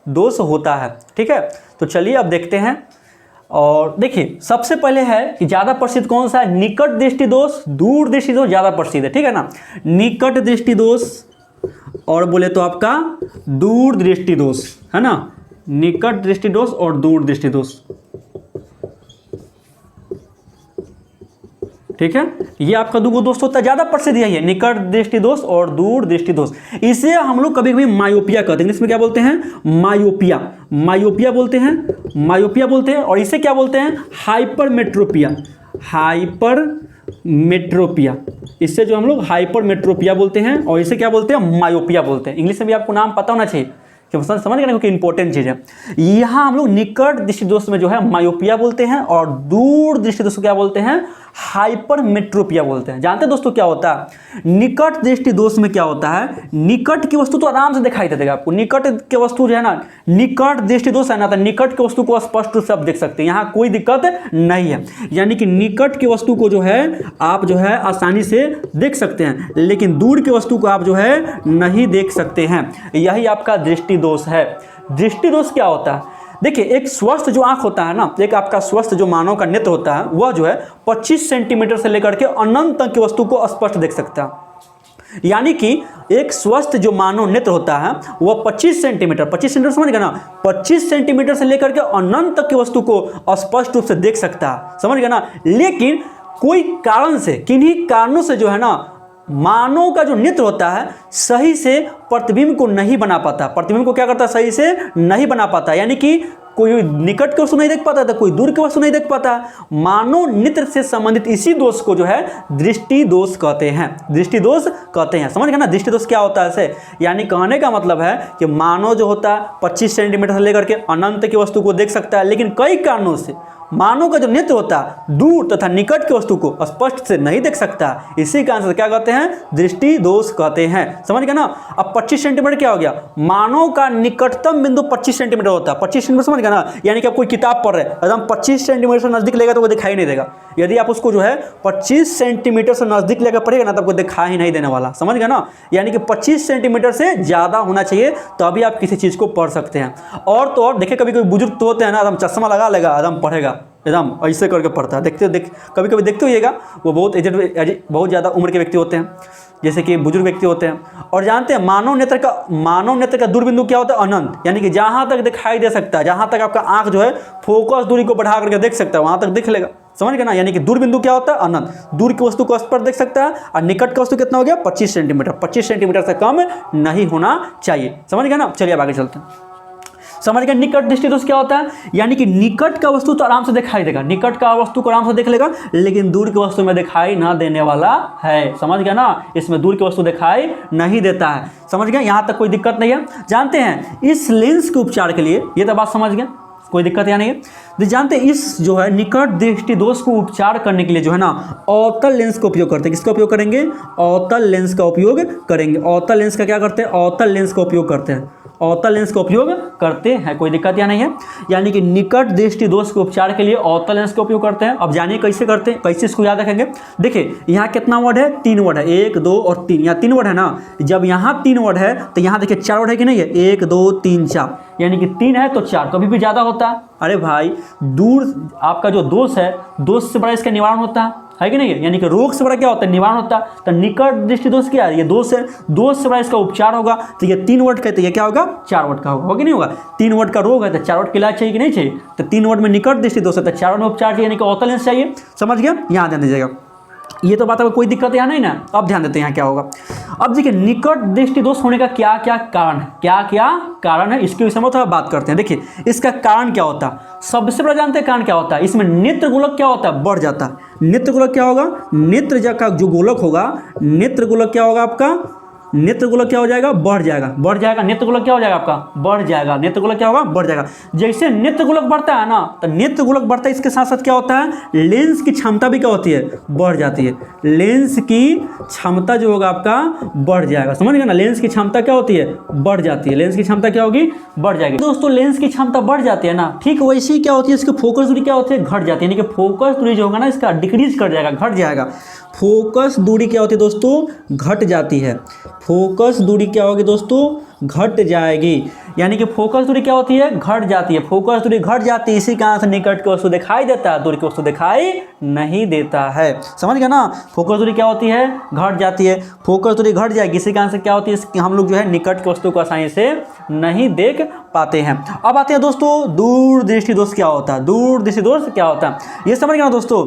दोष होता है। ठीक है, तो चलिए अब देखते हैं। और देखिए सबसे पहले है कि ज्यादा प्रसिद्ध कौन सा है, निकट दृष्टि दोष, दूर दृष्टि दोष ज्यादा प्रसिद्ध है। ठीक है ना, निकट दृष्टि दोष और बोले तो आपका दूर दृष्टि दोष है ना, निकट दृष्टि दोष और दूर दृष्टि दोष। ठीक है, ये आपका दो दोष होता है, ज्यादा प्रसिद्ध यही है, निकट दृष्टि दोष और दूर दृष्टि दोष। इसे हम लोग कभी कभी मायोपिया कहते हैं, इंग्लिश में क्या बोलते हैं, मायोपिया, मायोपिया बोलते हैं, मायोपिया बोलते हैं। और इसे क्या बोलते हैं, हाइपरमेट्रोपिया, हाइपरमेट्रोपिया। इससे जो हम लोग हाइपरमेट्रोपिया बोलते हैं और इसे क्या बोलते हैं, मायोपिया बोलते हैं। इंग्लिश में भी आपको नाम पता होना चाहिए, समझ गए ना, क्योंकि इंपॉर्टेंट चीज है। यहाँ हम लोग निकट दृष्टि दोष में जो है मायोपिया बोलते हैं और दूर दृष्टि दोष को क्या बोलते हैं, हाइपरमेट्रोपिया बोलते हैं। जानते हैं दोस्तों क्या होता है? निकट दृष्टि दोष में क्या होता है, निकट की वस्तु तो आराम से दिखाई देगा आपको, निकट की वस्तु जो है ना, निकट दृष्टि दोष है ना, तो निकट की वस्तु को स्पष्ट रूप से आप देख सकते हैं, यहाँ कोई दिक्कत नहीं है। यानी कि निकट की वस्तु को जो है आप जो है आसानी से देख सकते हैं, लेकिन दूर की वस्तु को आप जो है नहीं देख सकते हैं। यही आपका दृष्टि दोष है। दृष्टि दोष क्या होता है? देखिए, एक स्वस्थ जो आंख होता है ना, एक आपका स्वस्थ जो मानव का नेत्र होता है, वह जो है 25 सेंटीमीटर से लेकर के अनंत तक की वस्तु को स्पष्ट देख सकता है। यानी कि एक स्वस्थ जो मानव नेत्र होता है वह 25 सेंटीमीटर समझ गए ना, 25 सेंटीमीटर से लेकर के अनंत तक की वस्तु को स्पष्ट रूप से देख सकता है, समझ गए ना। लेकिन कोई कारण से, किन्हीं कारणों से जो है ना, मानव का जो नेत्र होता है सही से प्रतिबिंब को नहीं बना पाता, प्रतिबिंब को क्या करता है, सही से नहीं बना पाता। यानी कि कोई निकट की वस्तु नहीं देख पाता था, कोई दूर की वस्तु नहीं देख पाता। मानव नेत्र से संबंधित इसी दोष को जो है दृष्टि दोष कहते हैं, दृष्टि दोष कहते हैं। समझ गए ना, दृष्टि दोष क्या होता है ऐसे? यानी कहने का मतलब है कि मानव जो होता है 25 सेंटीमीटर से लेकर के अनंत की वस्तु को देख सकता है, लेकिन कई कारणों से मानव का जो नेत्र होता है दूर तथा निकट की वस्तु को स्पष्ट से नहीं देख सकता। इसी कारण से क्या कहते हैं, दृष्टि दोष कहते हैं। समझ गए ना। अब 25 सेंटीमीटर क्या हो गया, मानव का निकटतम बिंदु 25 सेंटीमीटर होता है। 25 सेंटीमीटर समझ गए ना, यानी कि आप कोई किताब पढ़ रहे हैं, एकदम 25 सेंटीमीटर से नजदीक लेगा तो वो दिखाई नहीं देगा। यदि आप उसको जो है 25 सेंटीमीटर से नजदीक लेकर पढ़ेगा ना, तो आपको दिखाई नहीं देने वाला। समझ गए ना। यानी कि 25 सेंटीमीटर से ज़्यादा होना चाहिए, तभी आप किसी चीज़ को पढ़ सकते हैं। और तो और देखिए, कभी कभी बुजुर्ग तो होते हैं ना, एकदम चश्मा लगा लेगा, एकदम पढ़ेगा, एकदम ऐसे करके पढ़ता है। कभी कभी देखते होइएगा, वो बहुत बहुत ज़्यादा उम्र के व्यक्ति होते हैं, जैसे कि बुजुर्ग व्यक्ति होते हैं। और जानते हैं मानव नेत्र का दूरबिंदु क्या होता है, अनंत। यानी कि जहाँ तक दिखाई दे सकता है, जहाँ तक आपका आंख जो है फोकस दूरी को बढ़ा करके देख सकता है, वहाँ तक दिख लेगा। समझ गए ना। यानी कि दूरबिंदु क्या होता है, अनंत। दूर की वस्तु को स्पष्ट देख सकता है, और निकट का वस्तु कितना हो गया, 25 सेंटीमीटर। 25 सेंटीमीटर से कम नहीं होना चाहिए। समझ गए ना। चलिए अब आगे चलते हैं। समझ गए निकट दृष्टि दोष क्या होता है, यानी कि निकट का वस्तु तो आराम से दिखाई देगा, निकट का वस्तु को आराम से देख लेगा, लेकिन दूर की वस्तु में दिखाई ना देने वाला है। समझ गया ना, इसमें दूर की वस्तु दिखाई नहीं देता है। समझ गए, यहाँ तक कोई दिक्कत नहीं है। जानते हैं इस लेंस के उपचार के लिए, ये तो बात समझ गए, कोई दिक्कत यहाँ नहीं है। जानते हैं इस जो है निकट दृष्टि दोष को उपचार करने के लिए जो है ना, अवतल लेंस का उपयोग करते हैं। किसका उपयोग करेंगे, अवतल लेंस का उपयोग करेंगे। अवतल लेंस का क्या करते हैं, अवतल लेंस का उपयोग करते हैं, अवतल लेंस का उपयोग करते हैं। कोई दिक्कत यहाँ नहीं है। यानी कि निकट दृष्टि दोष के उपचार के लिए अवतल लेंस का उपयोग करते हैं। अब जानिए कैसे करते हैं, कैसे इसको याद रखेंगे। देखिए यहाँ कितना वर्ड है, 3 वर्ड है, 1 2 और 3। यहाँ 3 वर्ड है ना, जब यहाँ 3 वर्ड है तो यहाँ देखिए 4 वर्ड है कि नहीं है, 1 2 3 4, यानी कि 3 है तो 4, कभी भी ज़्यादा होता है। अरे भाई, दूर आपका जो दोष है, दोष से बड़ा इसका निवारण होता है कि नहीं है। यानी कि रोग से बड़ा क्या होता है, निवारण होता है। तो निकट दृष्टि दोष क्या है, ये दोष है, दोष से बड़ा इसका उपचार होगा। तो ये 3 वर्ड का, तो ये क्या होगा, 4 वर्ड का होगा कि नहीं होगा। 3 वर्ड का रोग है तो 4 वर्ड का इलाज चाहिए कि नहीं चाहिए। तो 3 वर्ड में निकट दृष्टि दोष है तो 4 वर्ड में उपचार चाहिए, यानी कि अवतल लेंस चाहिए। समझ गया, यहाँ ध्यान दीजिएगा। ये तो बात है, कोई दिक्कत यहाँ नहीं ना। अब ध्यान देते हैं यहाँ क्या होगा। अब देखिए निकट दृष्टि दोष होने का क्या क्या कारण है, क्या क्या कारण है, इसके विषय में थोड़ा बात करते हैं। देखिए इसका कारण क्या होता है, सबसे बड़ा जानते हैं कारण क्या होता है, इसमें नेत्र गोलक क्या होता है, बढ़ जाता है। नेत्र गोलक क्या होगा, नेत्र का जो गोलक होगा, नेत्र गोलक क्या होगा आपका, नेत्र गोलक क्या हो जाएगा, बढ़ जाएगा, बढ़ जाएगा। नेत्र गोलक क्या हो जाएगा आपका, बढ़ जाएगा। नेत्र गोलक क्या होगा, बढ़ जाएगा। जैसे नेत्र गोलक बढ़ता है ना, तो नेत्र गोलक बढ़ता है, इसके साथ साथ क्या होता है, लेंस की क्षमता भी क्या होती है, बढ़ जाती है। लेंस की क्षमता जो होगा आपका बढ़ जाएगा। समझ गए ना, लेंस की क्षमता क्या होती है, बढ़ जाती है। लेंस की क्षमता क्या होगी, बढ़ जाएगी। दोस्तों लेंस की क्षमता बढ़ जाती है ना, ठीक वैसे ही क्या होती है, इसकी फोकस दूरी क्या होती है, घट जाती है। यानी कि फोकस दूरी जो होगा ना, इसका डिक्रीज कर जाएगा, घट जाएगा। फोकस दूरी क्या होती है दोस्तों, घट जाती है। फोकस दूरी क्या होगी दोस्तों, घट जाएगी। यानी कि फोकस दूरी क्या होती है, घट जाती है। फोकस दूरी घट जाती है, इसी कारण से निकट की वस्तु दिखाई देता है, दूर की वस्तु दिखाई नहीं देता है। समझ गया ना, फोकस दूरी क्या होती है, घट जाती है। फोकस दूरी घट जाएगी, इसी कारण से क्या होती है, हम लोग जो है निकट की वस्तु को आसानी से नहीं देख पाते हैं। अब आते हैं दोस्तों दूर दृष्टि दोष क्या होता है। दूर दृष्टि दोष क्या होता है, ये समझ गया ना दोस्तों।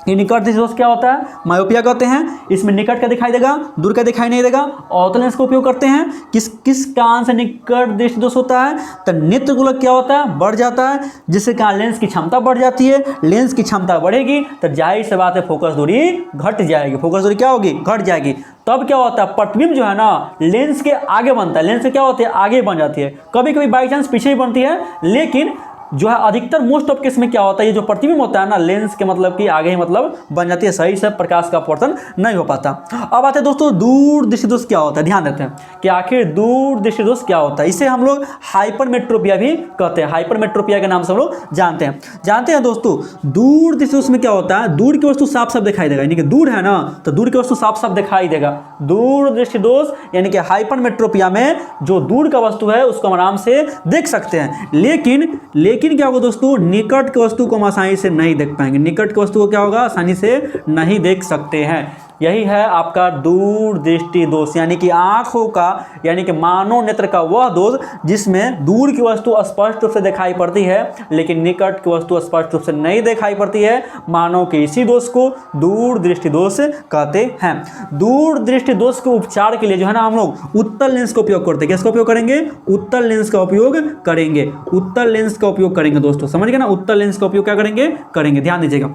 ये निकट दृष्टि दोष क्या होता है, मायोपिया कहते हैं। इसमें निकट का दिखाई देगा, दूर का दिखाई नहीं देगा। अवतल लेंस का उपयोग करते हैं। किस कारण से निकट दृष्टि दोष होता है, तो नेत्र गोलक क्या होता है, बढ़ जाता है, जिससे कारण लेंस की क्षमता बढ़ जाती है। लेंस की क्षमता बढ़ेगी तो जाहिर सी बात है फोकस दूरी घट जाएगी। फोकस दूरी क्या होगी, घट जाएगी। तब क्या होता है, प्रतिबिंब जो है ना लेंस के आगे बनता है। लेंस से क्या होती है, आगे बन जाती है। कभी कभी बाई चांस पीछे ही बनती है, लेकिन जो है अधिकतर मोस्ट ऑफ केस में क्या होता है, ये जो प्रतिबिंब होता है ना, लेंस के मतलब कि आगे ही मतलब बन जाती है, सही से प्रकाश का अपवर्तन नहीं हो पाता। अब आते हैं दोस्तों दूर दृष्टि दोष क्या होता है। ध्यान देते हैं कि आखिर दूर दृष्टि दोष क्या होता है। इसे हम लोग हाइपरमेट्रोपिया भी कहते हैं, हाइपरमेट्रोपिया के नाम से हम लोग जानते हैं दोस्तों। दूर दृष्टि दोष में क्या होता है, दूर की वस्तु साफ साफ दिखाई देगा, यानी कि दूर है ना तो दूर की वस्तु साफ साफ दिखाई देगा। दूर दृष्टि दोष यानी कि हाइपरमेट्रोपिया में जो दूर का वस्तु है उसको हम आराम से देख सकते हैं, लेकिन क्या होगा दोस्तों, निकट की वस्तु को हम आसानी से नहीं देख पाएंगे। निकट की वस्तु को क्या होगा, आसानी से नहीं देख सकते हैं। यही है आपका दूर दृष्टि दोष, यानी कि आंखों का, यानी कि मानव नेत्र का वह दोष जिसमें दूर की वस्तु स्पष्ट रूप से दिखाई पड़ती है लेकिन निकट की वस्तु स्पष्ट रूप से नहीं दिखाई पड़ती है। मानव के इसी दोष को दूर दृष्टि दोष कहते हैं। दूर दृष्टि दोष के उपचार के लिए जो है ना हम लोग उत्तल लेंस का उपयोग करते हैं। किसका उपयोग करेंगे, उत्तल लेंस का उपयोग करेंगे। उत्तल लेंस का उपयोग करेंगे दोस्तों, समझ गए ना, उत्तल लेंस का उपयोग क्या करेंगे, ध्यान दीजिएगा।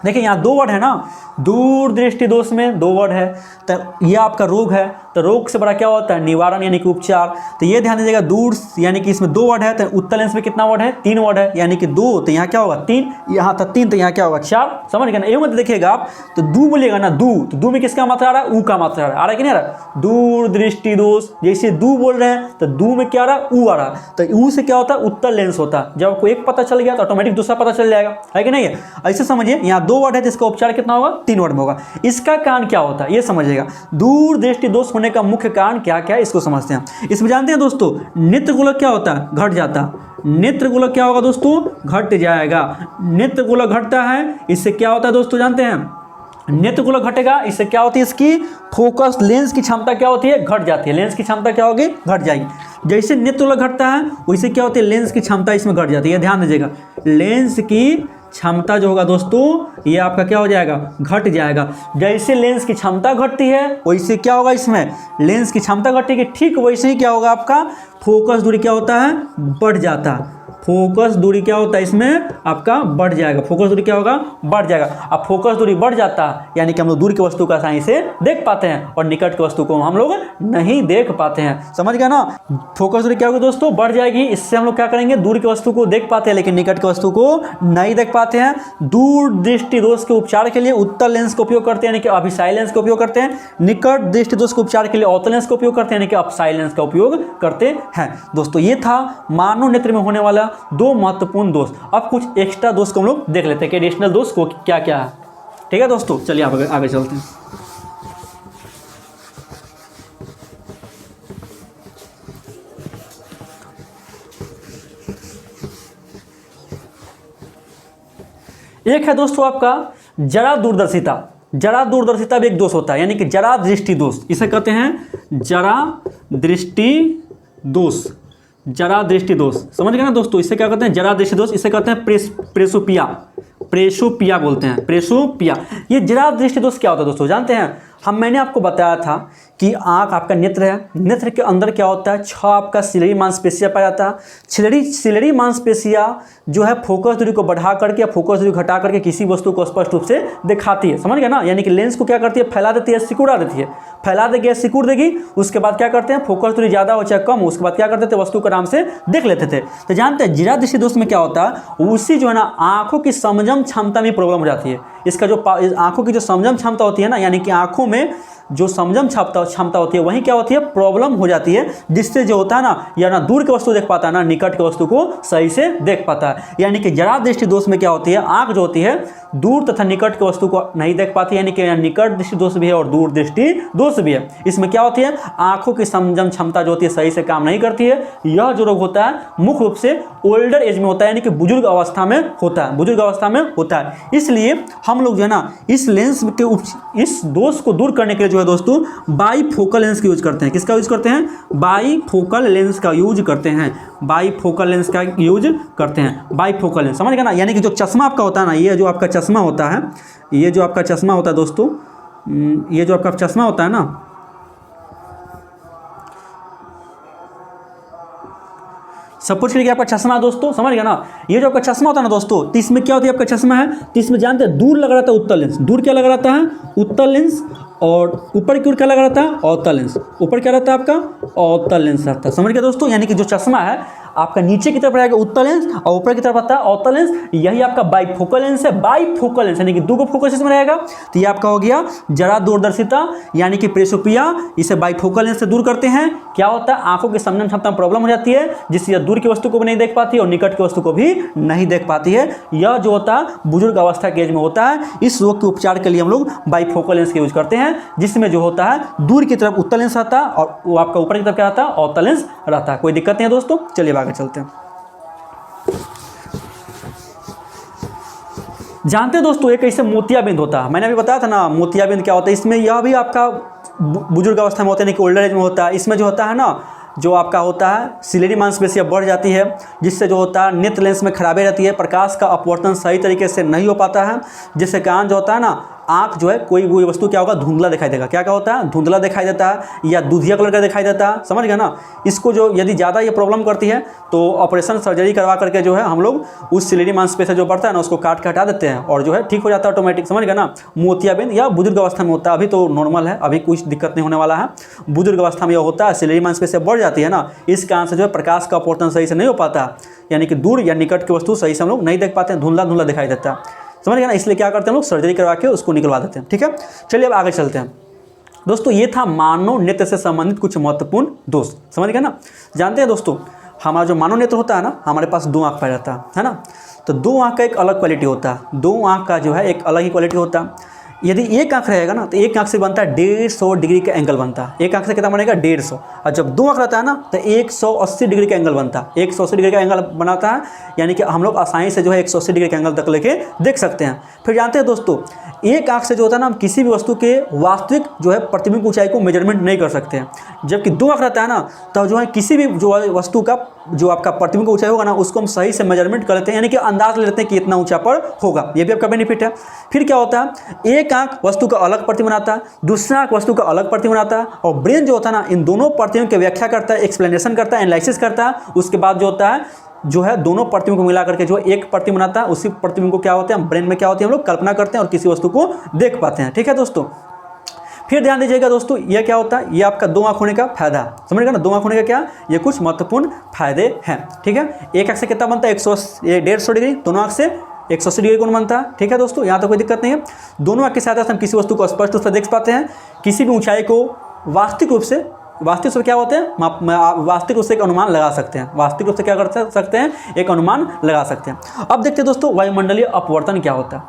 देखिए यहाँ दो वर्ड है ना, दूर दृष्टि दोष में दो वर्ड है, तो यह आपका रोग है, तो रोग से बड़ा क्या होता है, निवारण यानी कि उपचार। तो ये ध्यान दीजिएगा, दूर यानी कि इसमें दो वर्ड है, तो उत्तल लेंस में कितना वर्ड है, 3 वर्ड है, यानी कि 2 तो यहाँ क्या होगा 3, यहाँ तक 3 तो यहाँ क्या होगा 4। समझ गए ना, ये मत देखिएगा आप, तो दू बोलिएगा ना, दू तो दू में किसका मात्रा आ रहा है, ऊ का मात्रा आ रहा है कि नहीं आ रहा। दूर दृष्टि दोष, जैसे दू बोल रहे हैं तो दू में क्या आ रहा है, ऊ आ रहा है, तो ऊ से क्या होता है, उत्तल लेंस होता है। जब आपको एक पता चल गया तो ऑटोमेटिक दूसरा पता चल जाएगा, है कि नहीं है। ऐसे समझिए, यहाँ 2 वर्ड है जिसका उपचार कितना होगा, 3 वर्ड में होगा। इसका कारण क्या होता है ये समझिएगा। दूर दृष्टि दोष होने का मुख्य कारण क्या क्या है इसको समझते हैं। इसमें जानते हैं दोस्तों, नेत्र गोलक क्या होता है, घट जाता है। नेत्र गोलक क्या होगा दोस्तों, घट जाएगा। नेत्र गोलक घटता है, इससे क्या होता है दोस्तों जानते हैं, नेत्र गोलक घटेगा, इससे क्या होती है, इसकी फोकस लेंस की क्षमता क्या होती है, घट जाती है। लेंस की क्षमता क्या होगी, घट जाएगी। जैसे नेत्र गोलक घटता है वैसे क्या होती है, लेंस की क्षमता इसमें घट जाती है। ध्यान दीजिएगा, लेंस की क्षमता जो होगा दोस्तों ये आपका क्या हो जाएगा, घट जाएगा। जैसे लेंस की क्षमता घटती है वैसे क्या होगा, इसमें लेंस की क्षमता घटेगी, ठीक वैसे ही क्या होगा, आपका फोकस दूरी क्या होता है, बढ़ जाता है। फोकस दूरी क्या होता है, इसमें आपका बढ़ जाएगा। फोकस दूरी क्या होगा, बढ़ जाएगा। अब फोकस दूरी बढ़ जाता है यानी कि हम लोग दूर की वस्तु को आसानी से देख पाते हैं और निकट की वस्तु को हम लोग नहीं देख पाते हैं। समझ गया ना, फोकस दूरी क्या होगी दोस्तों, बढ़ जाएगी। इससे हम लोग क्या करेंगे, दूर की वस्तु को देख पाते हैं लेकिन निकट की वस्तु को नहीं देख पाते हैं। दूर दृष्टि दोष के उपचार के लिए उत्तल लेंस का उपयोग करते हैं, यानी कि अभिसाई लेंस का उपयोग करते हैं। निकट दृष्टि दोष के उपचार के लिए अवतल लेंस का उपयोग करते हैं, यानी कि अपसाई लेंस का उपयोग करते हैं। दोस्तों ये था मानव नेत्र में होने वाला 2 महत्वपूर्ण दोष। अब कुछ एक्स्ट्रा दोष को हम लोग देख लेते हैं कि एडिशनल दोष को क्या क्या है। ठीक है दोस्तों, चलिए आगे चलते हैं। एक है दोस्तों आपका जरा दूरदर्शिता। जरा दूरदर्शिता भी एक दोष होता है, यानी कि जरा दृष्टि दोष, इसे कहते हैं जरा दृष्टि दोष। जरा दृष्टि दोष समझ गए ना दोस्तों, इसे क्या कहते हैं, जरा दृष्टि दोष। इसे कहते हैं प्रेसोपिया बोलते हैं, प्रेसोपिया। ये जरा दृष्टि दोष क्या होता है दोस्तों जानते हैं, मैंने आपको बताया था कि आँख आपका नेत्र है, नेत्र के अंदर क्या होता है, 6 आपका सिलरी मांसपेशियाँ पाया जाता है। सिलरी मांसपेशियाँ जो है फोकस दूरी को बढ़ा करके या फोकस दूरी घटा करके किसी वस्तु को स्पष्ट रूप से दिखाती है। समझ गए ना, यानी कि लेंस को क्या करती है, फैला देती है, सिकुड़ा देती है। फैला देगी या सिकुड़ देगी, उसके बाद क्या करते हैं, फोकस दूरी ज़्यादा हो चाहे कम हो, उसके बाद क्या करते थे, वस्तु को आराम से देख लेते थे। तो जानते हैं जरा दृष्टि दोष में क्या होता है, उसी जो है ना आँखों की संयम क्षमता में प्रॉब्लम हो जाती है। इसका जो आँखों की जो संयम क्षमता होती है ना, यानी कि आँखों में जो संयम क्षमता होती है वहीं क्या होती है, प्रॉब्लम हो जाती है, जिससे जो होता है ना, या ना दूर की वस्तु देख पाता है ना निकट की वस्तु को सही से देख पाता है। यानी कि जरा दृष्टि दोष में क्या होती है, आंख जो होती है दूर तथा निकट की वस्तु को नहीं देख पाती, यानी कि निकट दृष्टि दोष भी है और दूर दृष्टि दोष भी है। इसमें क्या होती है, आंखों की संयम क्षमता जो होती है सही से काम नहीं करती है। यह जो रोग होता है मुख्य रूप से ओल्डर एज में होता है, यानी कि बुजुर्ग अवस्था में होता है, बुजुर्ग अवस्था में होता है। इसलिए हम लोग जो है ना इस लेंस के इस दोष को दूर करने के लिए जो है दोस्तों बाईफोकल लेंस का यूज करते हैं। किसका यूज करते हैं, बाईफोकल लेंस का यूज करते हैं। बाईफोकल लेंस का यूज करते हैं, बाईफोकल लेंस समझ गए ना। यानी कि जो चश्मा आपका होता है ना, ये जो आपका चश्मा होता है, ये जो आपका चश्मा होता है दोस्तों, ये जो आपका चश्मा होता है ना, सपोज करिए आपका चश्मा दोस्तों, समझ गया ना, ये जो आपका चश्मा होता है ना दोस्तों, तो इसमें क्या होती है, आपका चश्मा है तो इसमें जानते हैं दूर लगा रहता है उत्तल लेंस। दूर क्या लगा रहता है, उत्तल लेंस, और ऊपर की ओर क्या लगा रहता है, अवतल लेंस। ऊपर क्या रहता है आपका, अवतल लेंस रहता है। समझ गया दोस्तों, यानी कि जो चश्मा है आपका नीचे की तरफ रहेगा उत्तल लेंस और ऊपर की तरफ आता है अवतल लेंस। यही आपका बाइफोकल लेंस है। बाइफोकल लेंस यानी कि दो फोकस इसमें रहेगा। तो ये आपका हो गया जरा दूरदर्शिता यानी कि प्रेसोपिया, इसे बाइफोकल लेंस से दूर करते हैं। क्या होता है, आंखों की समझन क्षमता में प्रॉब्लम हो जाती है, जिससे यह दूर की वस्तु को भी नहीं देख पाती और निकट की वस्तु को भी नहीं देख पाती है। यह जो होता है बुजुर्ग अवस्था के एज में होता है। इस रोग के उपचार के लिए हम लोग बाइफोकल लेंस का यूज करते हैं, जिसमें जो होता है दूर की तरफ उत्तल लेंस रहता है और वो आपका ऊपर की तरफ क्या रहता है, अवतल लेंस रहता है। कोई दिक्कत नहीं है दोस्तों, चलिए आगे चलते हैं। जानते हैं दोस्तों एक ऐसे मोतियाबिंद होता है, मैंने अभी बताया था ना मोतियाबिंद क्या होता है। इसमें यह भी आपका बुजुर्ग अवस्था में होता है, नहीं कि ओल्डर एज में होता है। इसमें जो होता है ना, जो आपका होता है सिलेरी मांसपेशियां बढ़ जाती है, जिससे जो होता है नेत्र लेंस में खराबी रहती है, प्रकाश का अपवर्तन सही तरीके से नहीं हो पाता है, जिससे कारण जो होता है ना आँख जो है कोई भी वस्तु क्या होगा, धुंधला दिखाई देगा। क्या क्या होता है, धुंधला दिखाई देता है या दूधिया कलर का दिखाई देता है, समझ गया ना। इसको जो यदि ज़्यादा ये प्रॉब्लम करती है तो ऑपरेशन सर्जरी करवा करके जो है हम लोग उस सिलेरी मांसपेशिया जो बढ़ता है ना उसको काट के हटा देते हैं और जो है ठीक हो जाता है ऑटोमेटिक, समझ गया ना। मोतियाबिंद या बुजुर्ग अवस्था में होता है, अभी तो नॉर्मल है, अभी कुछ दिक्कत नहीं होने वाला है। बुजुर्ग अवस्था में यह होता है, सिलेरी मांसपेशिया बढ़ जाती है ना, इस कारण से जो है प्रकाश का अपवर्तन सही से नहीं हो पाता, यानी कि दूर या निकट की वस्तु सही से हम लोग नहीं देख पाते हैं, धुंधला धुंधला दिखाई देता है, समझ गया ना। इसलिए क्या करते हैं हम लोग, सर्जरी करवा के उसको निकलवा देते हैं, ठीक है। चलिए अब आगे चलते हैं दोस्तों। ये था मानव नेत्र से संबंधित कुछ महत्वपूर्ण दोष, समझ गया ना। जानते हैं दोस्तों हमारा जो मानव नेत्र होता है ना, हमारे पास दो आँख पाया जाता है ना। तो दो आँख का एक अलग क्वालिटी होता है, दो आँख का जो है एक अलग ही क्वालिटी होता है। यदि एक आँख रहेगा ना तो एक आँख से बनता है 150 डिग्री का एंगल बनता है। एक आँख से कितना बनेगा, 150। और जब दो आँख रहता है ना तो 180 डिग्री का एंगल बनता है। 180 डिग्री का एंगल बनाता है, यानी कि हम लोग आसानी से जो है 180 डिग्री का एंगल तक लेके देख सकते हैं। फिर जानते हैं दोस्तों एक आँख से जो होता है ना हम किसी भी वस्तु के वास्तविक जो है प्रतिबिंब की ऊंचाई को मेजरमेंट नहीं कर सकते हैं। जबकि दो आँख रहता है ना तो जो है किसी भी जो वस्तु का जो आपका प्रतिबिंब की ऊंचाई होगा ना उसको हम सही से मेजरमेंट कर लेते हैं, यानी कि अंदाज ले लेते हैं कि इतना ऊंचा पर होगा। ये भी आपका बेनिफिट है। फिर क्या होता है, एक आँख वस्तु का अलग प्रतिबिंब बनाता है, दूसरा आँख वस्तु का अलग प्रतिबिंब बनाता है, और ब्रेन जो होता है ना इन दोनों प्रतिबिंब की व्याख्या करता है, एक्सप्लेनेशन करता है, एनालिसिस करता है। उसके बाद जो होता है जो है दोनों प्रतिबिंब को मिला करके जो एक प्रतिबिंब बनाता है, उसी प्रतिबिंब को क्या होता है ब्रेन में क्या होती है हम लोग कल्पना करते हैं और किसी वस्तु को देख पाते हैं, ठीक है दोस्तों। फिर ध्यान दीजिएगा दोस्तों, ये क्या होता है, ये आपका दो आँख होने का फायदा, समझिएगा ना। दो आँख होने का क्या, ये कुछ महत्वपूर्ण फायदे हैं, ठीक है। एक आँख से कितना बनता है, 150 डिग्री, दोनों आँख से 180 डिग्री कोण बनता है, ठीक है दोस्तों। यहाँ तो कोई दिक्कत नहीं है। दोनों आँख की सहायता से हम किसी वस्तु को स्पष्ट रूप से देख पाते हैं, किसी भी ऊंचाई को वास्तविक रूप से क्या होते हैं, वास्तविक रूप से एक अनुमान लगा सकते हैं। वास्तविक रूप से क्या कर सकते हैं, एक अनुमान लगा सकते हैं। अब देखते हैं दोस्तों वायुमंडलीय अपवर्तन क्या होता है,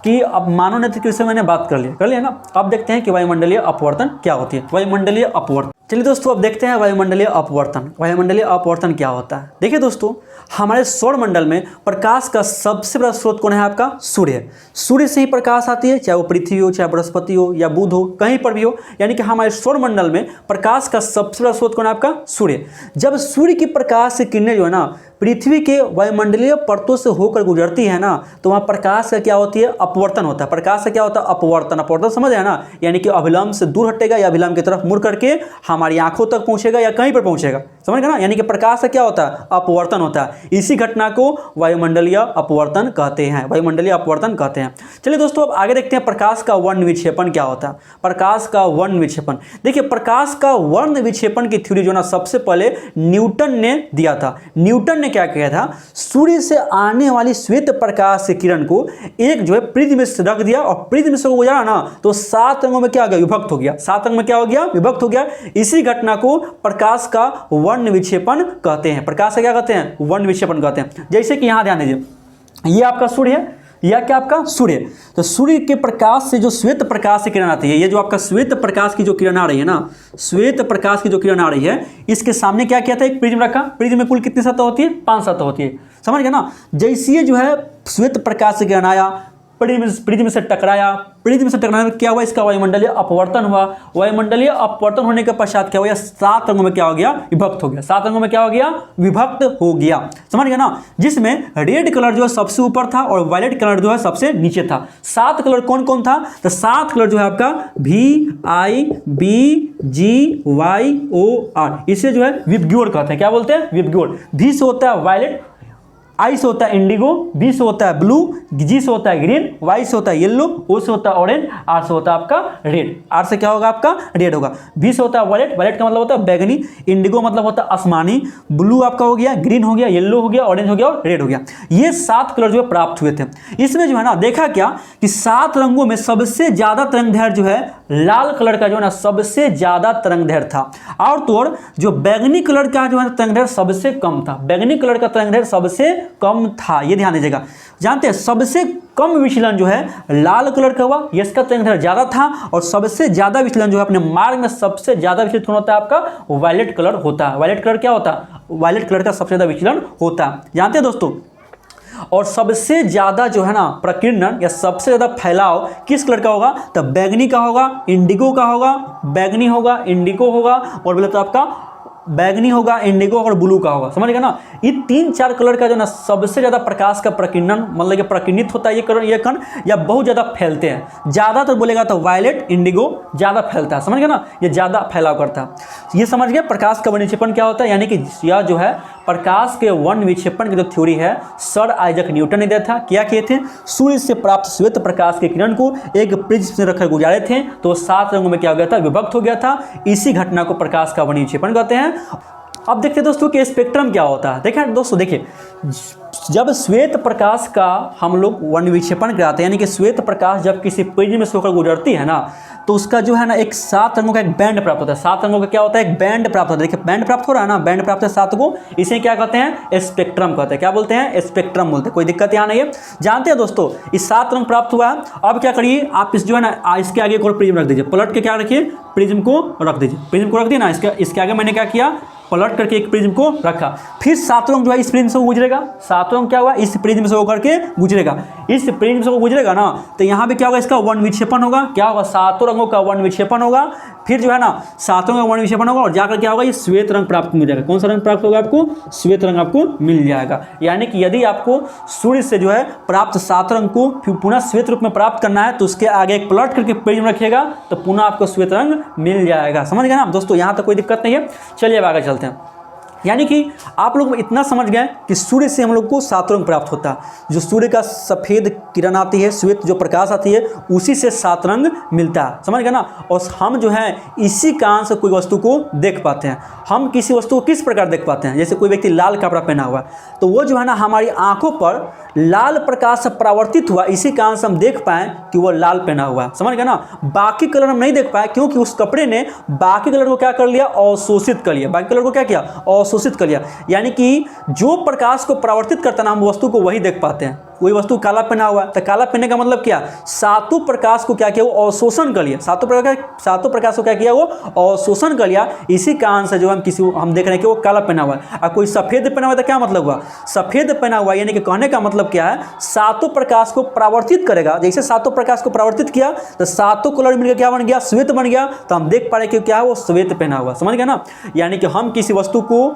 कि अब मानव नेत्र के विषय में मैंने बात कर लिया ना। अब देखते हैं कि वायुमंडलीय अपवर्तन क्या होती है। वायुमंडलीय अपवर्तन, चलिए दोस्तों अब देखते हैं वायुमंडलीय अपवर्तन। वायुमंडलीय अपवर्तन क्या होता है, देखिए दोस्तों हमारे सौरमंडल में प्रकाश का सबसे बड़ा स्रोत कौन है, आपका सूर्य। सूर्य से ही प्रकाश आती है, चाहे वो पृथ्वी हो, चाहे बृहस्पति हो या बुध हो, कहीं पर भी हो, यानी कि हमारे सौरमंडल में प्रकाश का सबसे बड़ा स्रोत कौन है, आपका सूर्य। जब सूर्य की प्रकाश की किरणें जो है ना पृथ्वी के वायुमंडलीय परतों से होकर गुजरती है ना, तो वहाँ प्रकाश का क्या होती है, अपवर्तन होता है। प्रकाश का क्या होता है, अपवर्तन। अपवर्तन समझ है ना, यानी कि अभिलंब से दूर हटेगा या अभिलंब की तरफ मुड़ करके हमारी आंखों तक पहुंचेगा या कहीं पर पहुंचेगा, समझ गए ना। यानी कि प्रकाश का क्या होता है, अपवर्तन होता है। इसी घटना को वायुमंडलीय अपवर्तन कहते हैं, वायुमंडलीय अपवर्तन कहते हैं। चलिए दोस्तों अब आगे देखते हैं प्रकाश का वर्ण विक्षेपण क्या होता है। प्रकाश का वर्ण विक्षेपण, देखिए प्रकाश का वर्ण विक्षेपण की थ्योरी जो ना सबसे पहले न्यूटन ने दिया था। न्यूटन ने क्या किया था, सूर्य से आने वाली श्वेत प्रकाश की किरण को एक जो है प्रिज्म में रख दिया और प्रिज्म से गुजारा ना तो 7 रंगों में क्या हो गया, विभक्त हो गया। 7 रंग में क्या हो गया, विभक्त हो गया। इसी घटना को प्रकाश का वर्ण विक्षेपण कहते हैं। प्रकाश का क्या कहते हैं, वर्ण विक्षेपण कहते हैं। जैसे कि यहां ध्यान दीजिए, ये आपका सूर्य है, यह क्या आपका सूर्य। तो सूर्य के प्रकाश से जो श्वेत प्रकाश की किरण आती है, ये जो आपका श्वेत प्रकाश की जो किरण आ रही है ना, श्वेत प्रकाश की जो किरण आ रही है, इसके सामने क्या किया था, एक प्रिज्म रखा। प्रिज्म में कुल कितनी सतह होती है, 5 सतह होती है, समझ गए ना। जैसे ये जो है श्वेत प्रकाश की किरण आया, प्रिज्म से टकराया, प्रिज्म से टकराने में क्या हुआ, इसका वायुमंडलीय अपवर्तन हुआ। वायुमंडलीय अपवर्तन होने के पश्चात क्या हुआ, 7 रंगों में क्या हो गया, विभक्त हो गया। 7 रंगों में क्या हो गया, विभक्त हो गया, समझ गया ना। जिसमें रेड कलर जो है सबसे ऊपर था और वायलेट कलर जो है सबसे नीचे था। 7 कलर कौन कौन था, तो 7 कलर जो है आपका VIBGYOR, इसे जो है विबग्योर कहते हैं। क्या बोलते हैं, विबग्योर। भी से होता है वायलेट, आई से होता है इंडिगो, बी से होता है ब्लू, जी से होता है ग्रीन, वाई से होता है येलो, ओ से होता है ऑरेंज, आर से होता है आपका रेड। आर से क्या होगा आपका रेड होगा। बी से होता है वायलेट, वायलेट का मतलब होता है बैगनी, इंडिगो मतलब होता है आसमानी, ब्लू आपका हो गया, ग्रीन हो गया, येलो हो गया, ऑरेंज हो गया और रेड हो गया। ये 7 कलर जो है प्राप्त हुए थे। इसमें जो है ना देखा क्या कि 7 रंगों में सबसे ज्यादा तरंगदैर्घ्य जो है लाल कलर का जो है ना सबसे ज्यादा तरंगदैर्घ्य था, और तो और जो बैगनी कलर का जो है तरंगदैर्घ्य सबसे कम था। बैगनी कलर का तरंगदैर्घ्य सबसे कम था, ये ध्यान दीजिएगा। जानते हैं सबसे कम विचलन जो है लाल कलर का हुआ, इसका तरंगदैर्घ्य ज्यादा था, और सबसे ज्यादा विचलन जो है अपने मार्ग में सबसे ज्यादा विचलित होता है आपका वायलेट कलर होता है। वायलेट कलर क्या होता है? वायलेट कलर का सबसे ज्यादा विचलन होता है, जानते हैं दोस्तों। और सबसे ज्यादा जो है ना प्रकीर्णन या सबसे ज्यादा फैलाव किस कलर का होगा? तो बैगनी का होगा, इंडिगो का होगा, बैगनी होगा, इंडिगो होगा, और बोले तो आपका बैगनी होगा, इंडिगो और ब्लू का होगा। समझ गए ना? ये 3-4 कलर का जो ना सबसे ज्यादा प्रकाश का प्रकीर्णन मतलब कि प्रकीर्णित होता है ये कण या बहुत ज्यादा फैलते हैं। ज्यादातर बोलेगा तो वायलेट, इंडिगो ज्यादा फैलता है। समझ गए ना? ये ज्यादा फैलाव करता है। ये समझ गए प्रकाश का वर्ण विक्षेपण क्या होता है, यानी कि यह जो है प्रकाश के वर्ण विक्षेपण की जो थ्योरी है सर आइजक न्यूटन ने दिया था। क्या किए थे? सूर्य से प्राप्त श्वेत प्रकाश के किरण को एक प्रिज्म से रखकर गुजारे थे, तो 7 रंगों में क्या हो गया था? विभक्त हो गया था। इसी घटना को प्रकाश का वर्ण विक्षेपण कहते हैं। अब देखते हैं दोस्तों कि स्पेक्ट्रम क्या होता है। देखें दोस्तों, देखिए जब श्वेत प्रकाश का हम लोग वर्ण विक्षेपण कराते हैं, यानी कि श्वेत प्रकाश जब किसी प्रिज्म में से होकर गुजरती है ना, तो उसका जो है ना एक 7 रंगों का एक बैंड प्राप्त होता है। 7 रंगों का क्या होता है? एक बैंड प्राप्त होता है। देखिए बैंड प्राप्त हो रहा है ना, बैंड प्राप्त है 7 को, इसे क्या कहते हैं? स्पेक्ट्रम कहते हैं। क्या बोलते हैं? स्पेक्ट्रम बोलते हैं। कोई दिक्कत यहाँ नहीं है। जानते हैं दोस्तों इस 7 रंग प्राप्त हुआ है। अब क्या करिए आप इस जो है ना इसके आगे एक और प्रिज्म रख दीजिए, पलट के क्या रखिए? प्रिज्म को रख दीजिए। प्रिज्म को रख दिया ना, इसके आगे मैंने क्या किया? पलट करके एक प्रिज्म को रखा। फिर 7 रंग जो है इस प्रिज्म से गुजरेगा। 7 रंग क्या हुआ? इस प्रिज्म से होकर के गुजरेगा। इस प्रिज्म से गुजरेगा ना, तो यहाँ पे क्या होगा? इसका वर्ण विक्षेपण होगा। क्या होगा? 7 रंगों का वर्ण विक्षेपण होगा। फिर जो है ना 7 रंगों का वर्ण विक्षेपण होगा और जाकर क्या होगा? ये श्वेत रंग प्राप्त मिल जाएगा। कौन सा रंग प्राप्त होगा आपको? श्वेत रंग आपको मिल जाएगा। यानी कि यदि आपको सूर्य से जो है प्राप्त 7 रंग को फिर पुनः श्वेत रूप में प्राप्त करना है, तो उसके आगे एक पलट करके प्रिज्म रखिएगा, तो पुनः आपको श्वेत रंग मिल जाएगा। समझ गए ना दोस्तों? यहाँ तक कोई दिक्कत नहीं है। चलिए अब आगे चलते हैं। यानी कि आप लोग इतना समझ गए कि सूर्य से हम लोग को 7 रंग प्राप्त होता है। जो सूर्य का सफ़ेद किरण आती है, श्वेत जो प्रकाश आती है, उसी से 7 रंग मिलता है। समझ गए ना? और हम जो है इसी कारण से कोई वस्तु को देख पाते हैं। हम किसी वस्तु को किस प्रकार देख पाते हैं? जैसे कोई व्यक्ति लाल कपड़ा पहना हुआ है, तो वो जो है ना हमारी आंखों पर लाल प्रकाश से परावर्तित हुआ, इसी कारण से हम देख पाएँ कि वो लाल पहना हुआ है। समझ गए ना? बाकी कलर हम नहीं देख पाए क्योंकि उस कपड़े ने बाकी कलर को क्या कर लिया? अवशोषित कर लिया। बाकी कलर को क्या किया? अवशोषित कर लिया। यानी कि जो प्रकाश को परावर्तित करता है ना, हम वस्तु को वही देख पाते हैं। कोई वस्तु काला पहना हुआ है, तो काला पहनने का मतलब क्या? 7 प्रकाश को क्या किया? वो अवशोषण कर लिया। 7 प्रकाश को क्या किया? वो अवशोषण कर लिया। इसी कारण से जो हम देख रहे हैं कि वो काला पहना हुआ है। और कोई सफेद पहना हुआ है तो क्या मतलब हुआ? सफेद पहना हुआ यानी कि कहने का मतलब क्या है? 7 प्रकाश को परावर्तित करेगा। जैसे 7 प्रकाश को परावर्तित किया तो 7 कलर मिलकर क्या बन गया? श्वेत बन गया। तो हम देख पा रहे कि क्या है? वो श्वेत पहना हुआ। समझ गया ना? यानी कि हम किसी वस्तु को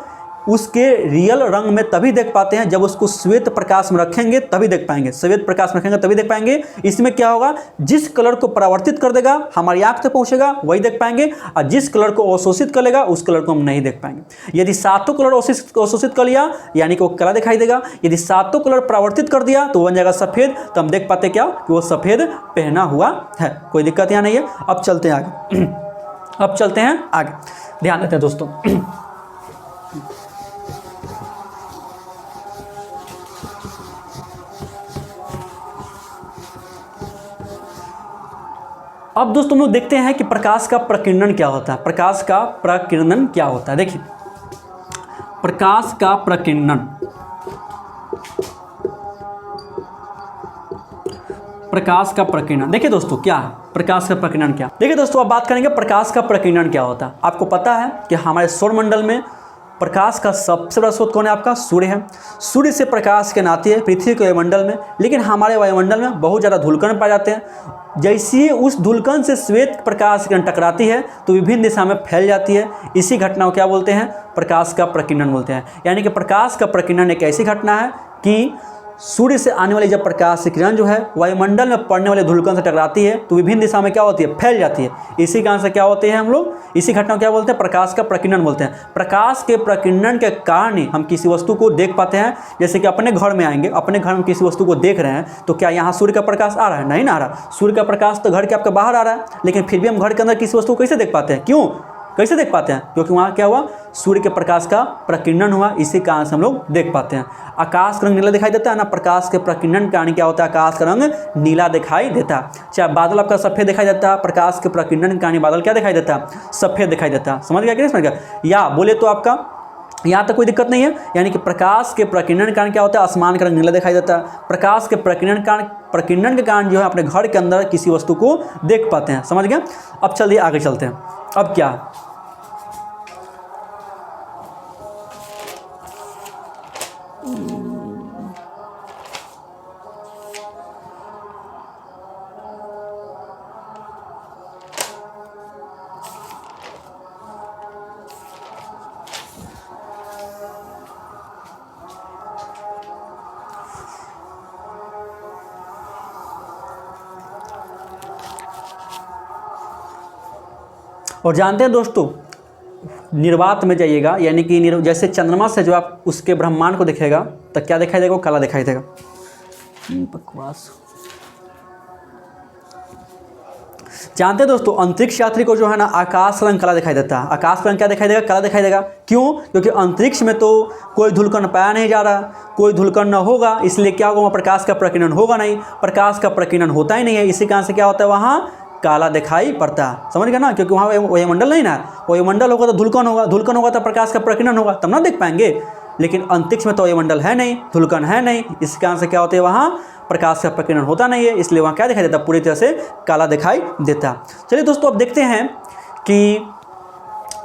उसके रियल रंग में तभी देख पाते हैं जब उसको श्वेत प्रकाश में रखेंगे, तभी देख पाएंगे। श्वेत प्रकाश में रखेंगे तभी देख पाएंगे। इसमें क्या होगा? जिस कलर को परावर्तित कर देगा हमारी आंख तक पहुंचेगा, वही देख पाएंगे, और जिस कलर को अवशोषित कर लेगा उस कलर को हम नहीं देख पाएंगे। यदि 7 कलर अवशोषित कर लिया यानी कि वो काला दिखाई देगा। यदि 7 कलर परावर्तित कर दिया तो वो बन जाएगा सफेद। तो हम देख पाते क्या? कि वो सफेद पहना हुआ है। कोई दिक्कत यहाँ नहीं है। अब चलते हैं आगे। अब चलते हैं आगे, ध्यान देते हैं दोस्तों। अब दोस्तों हम लोग देखते हैं कि प्रकाश का प्रकीर्णन क्या होता है। प्रकाश का प्रकीर्णन क्या होता है? देखिए प्रकाश का प्रकीर्णन, प्रकाश का प्रकीर्णन देखिए दोस्तों क्या है? प्रकाश का प्रकीर्णन क्या? देखिए दोस्तों अब बात करेंगे प्रकाश का प्रकीर्णन क्या होता है। आपको पता है कि हमारे सौरमंडल में प्रकाश का सबसे बड़ा स्रोत कौन है? आपका सूर्य है। सूर्य से प्रकाश के नाते है पृथ्वी के वायुमंडल में, लेकिन हमारे वायुमंडल में बहुत ज़्यादा धूलकण पाए जाते हैं। जैसे ही उस धूलकण से श्वेत प्रकाश किरण टकराती है तो विभिन्न दिशा में फैल जाती है। इसी घटना को क्या बोलते हैं? प्रकाश का प्रकीर्णन बोलते हैं। यानी कि प्रकाश का प्रकीर्णन एक ऐसी घटना है कि सूर्य से आने वाली जब प्रकाश की किरण जो है वायुमंडल में पड़ने वाले धूलकण से टकराती है तो विभिन्न दिशा में क्या होती है, फैल जाती है। इसी कारण से क्या होते हैं हम लोग, इसी घटना को क्या बोलते हैं, प्रकाश का प्रकीर्णन बोलते हैं। प्रकाश के प्रकीर्णन के कारण ही हम किसी वस्तु को देख पाते हैं। जैसे कि अपने घर में आएंगे, अपने घर में किसी वस्तु को देख रहे हैं तो क्या यहाँ सूर्य का प्रकाश आ रहा है, नहीं ना आ रहा। सूर्य का प्रकाश तो घर के आपके बाहर आ रहा है, लेकिन फिर भी हम घर के अंदर किसी वस्तु को कैसे देख पाते हैं, क्यों, कैसे देख पाते हैं, क्योंकि वहाँ क्या हुआ, सूर्य के प्रकाश का प्रकीर्णन हुआ, इसी कारण से हम लोग देख पाते हैं। आकाश का रंग नीला दिखाई देता है ना, प्रकाश के प्रकीर्णन के कारण क्या होता है, आकाश का रंग नीला दिखाई देता है। चाहे बादल आपका सफ़ेद दिखाई देता है, प्रकाश के प्रकीर्णन के कारण बादल क्या दिखाई देता है, सफ़ेद दिखाई देता है। समझ गया कि नहीं समझ गया, या बोले तो आपका यहाँ तक कोई दिक्कत नहीं है। यानी कि प्रकाश के प्रकीर्णन के कारण क्या होता है, आसमान का रंग नीला दिखाई देता है। प्रकाश के प्रकीर्णन के कारण जो है अपने घर के अंदर किसी वस्तु को देख पाते हैं। समझ गया। अब चलिए आगे चलते हैं। अब क्या है, और जानते हैं दोस्तों, निर्वात में जाइएगा, यानी कि जैसे चंद्रमा से जो आप उसके ब्रह्मांड को देखेगा तो क्या दिखाई देगा, वो काला दिखाई देगा। बकवास। जानते हैं दोस्तों, अंतरिक्ष यात्री को जो है ना आकाश रंग काला दिखाई देता है। आकाश रंग क्या दिखाई देगा, काला दिखाई देगा। क्यों, क्योंकि अंतरिक्ष में तो कोई धूलकण पाया नहीं जा रहा, कोई धूलकण न होगा, इसलिए क्या होगा, वहाँ प्रकाश का प्रकीर्णन होगा नहीं, प्रकाश का प्रकीर्णन होता ही नहीं है। इसी कारण से क्या होता है, वहाँ काला दिखाई पड़ता है। समझ गया ना, क्योंकि वहाँ वायुमंडल नहीं ना, वायुमंडल होगा तो धूलकण होगा, धूलकण होगा तो प्रकाश का प्रकीर्णन होगा, तब ना देख पाएंगे। लेकिन अंतरिक्ष में तो वायुमंडल है नहीं, धूलकण है नहीं, इस कारण से क्या होता है, वहाँ प्रकाश का प्रकीर्णन होता नहीं है, इसलिए वहाँ क्या दिखाई देता, पूरी तरह से काला दिखाई देता। चलिए दोस्तों, अब देखते हैं कि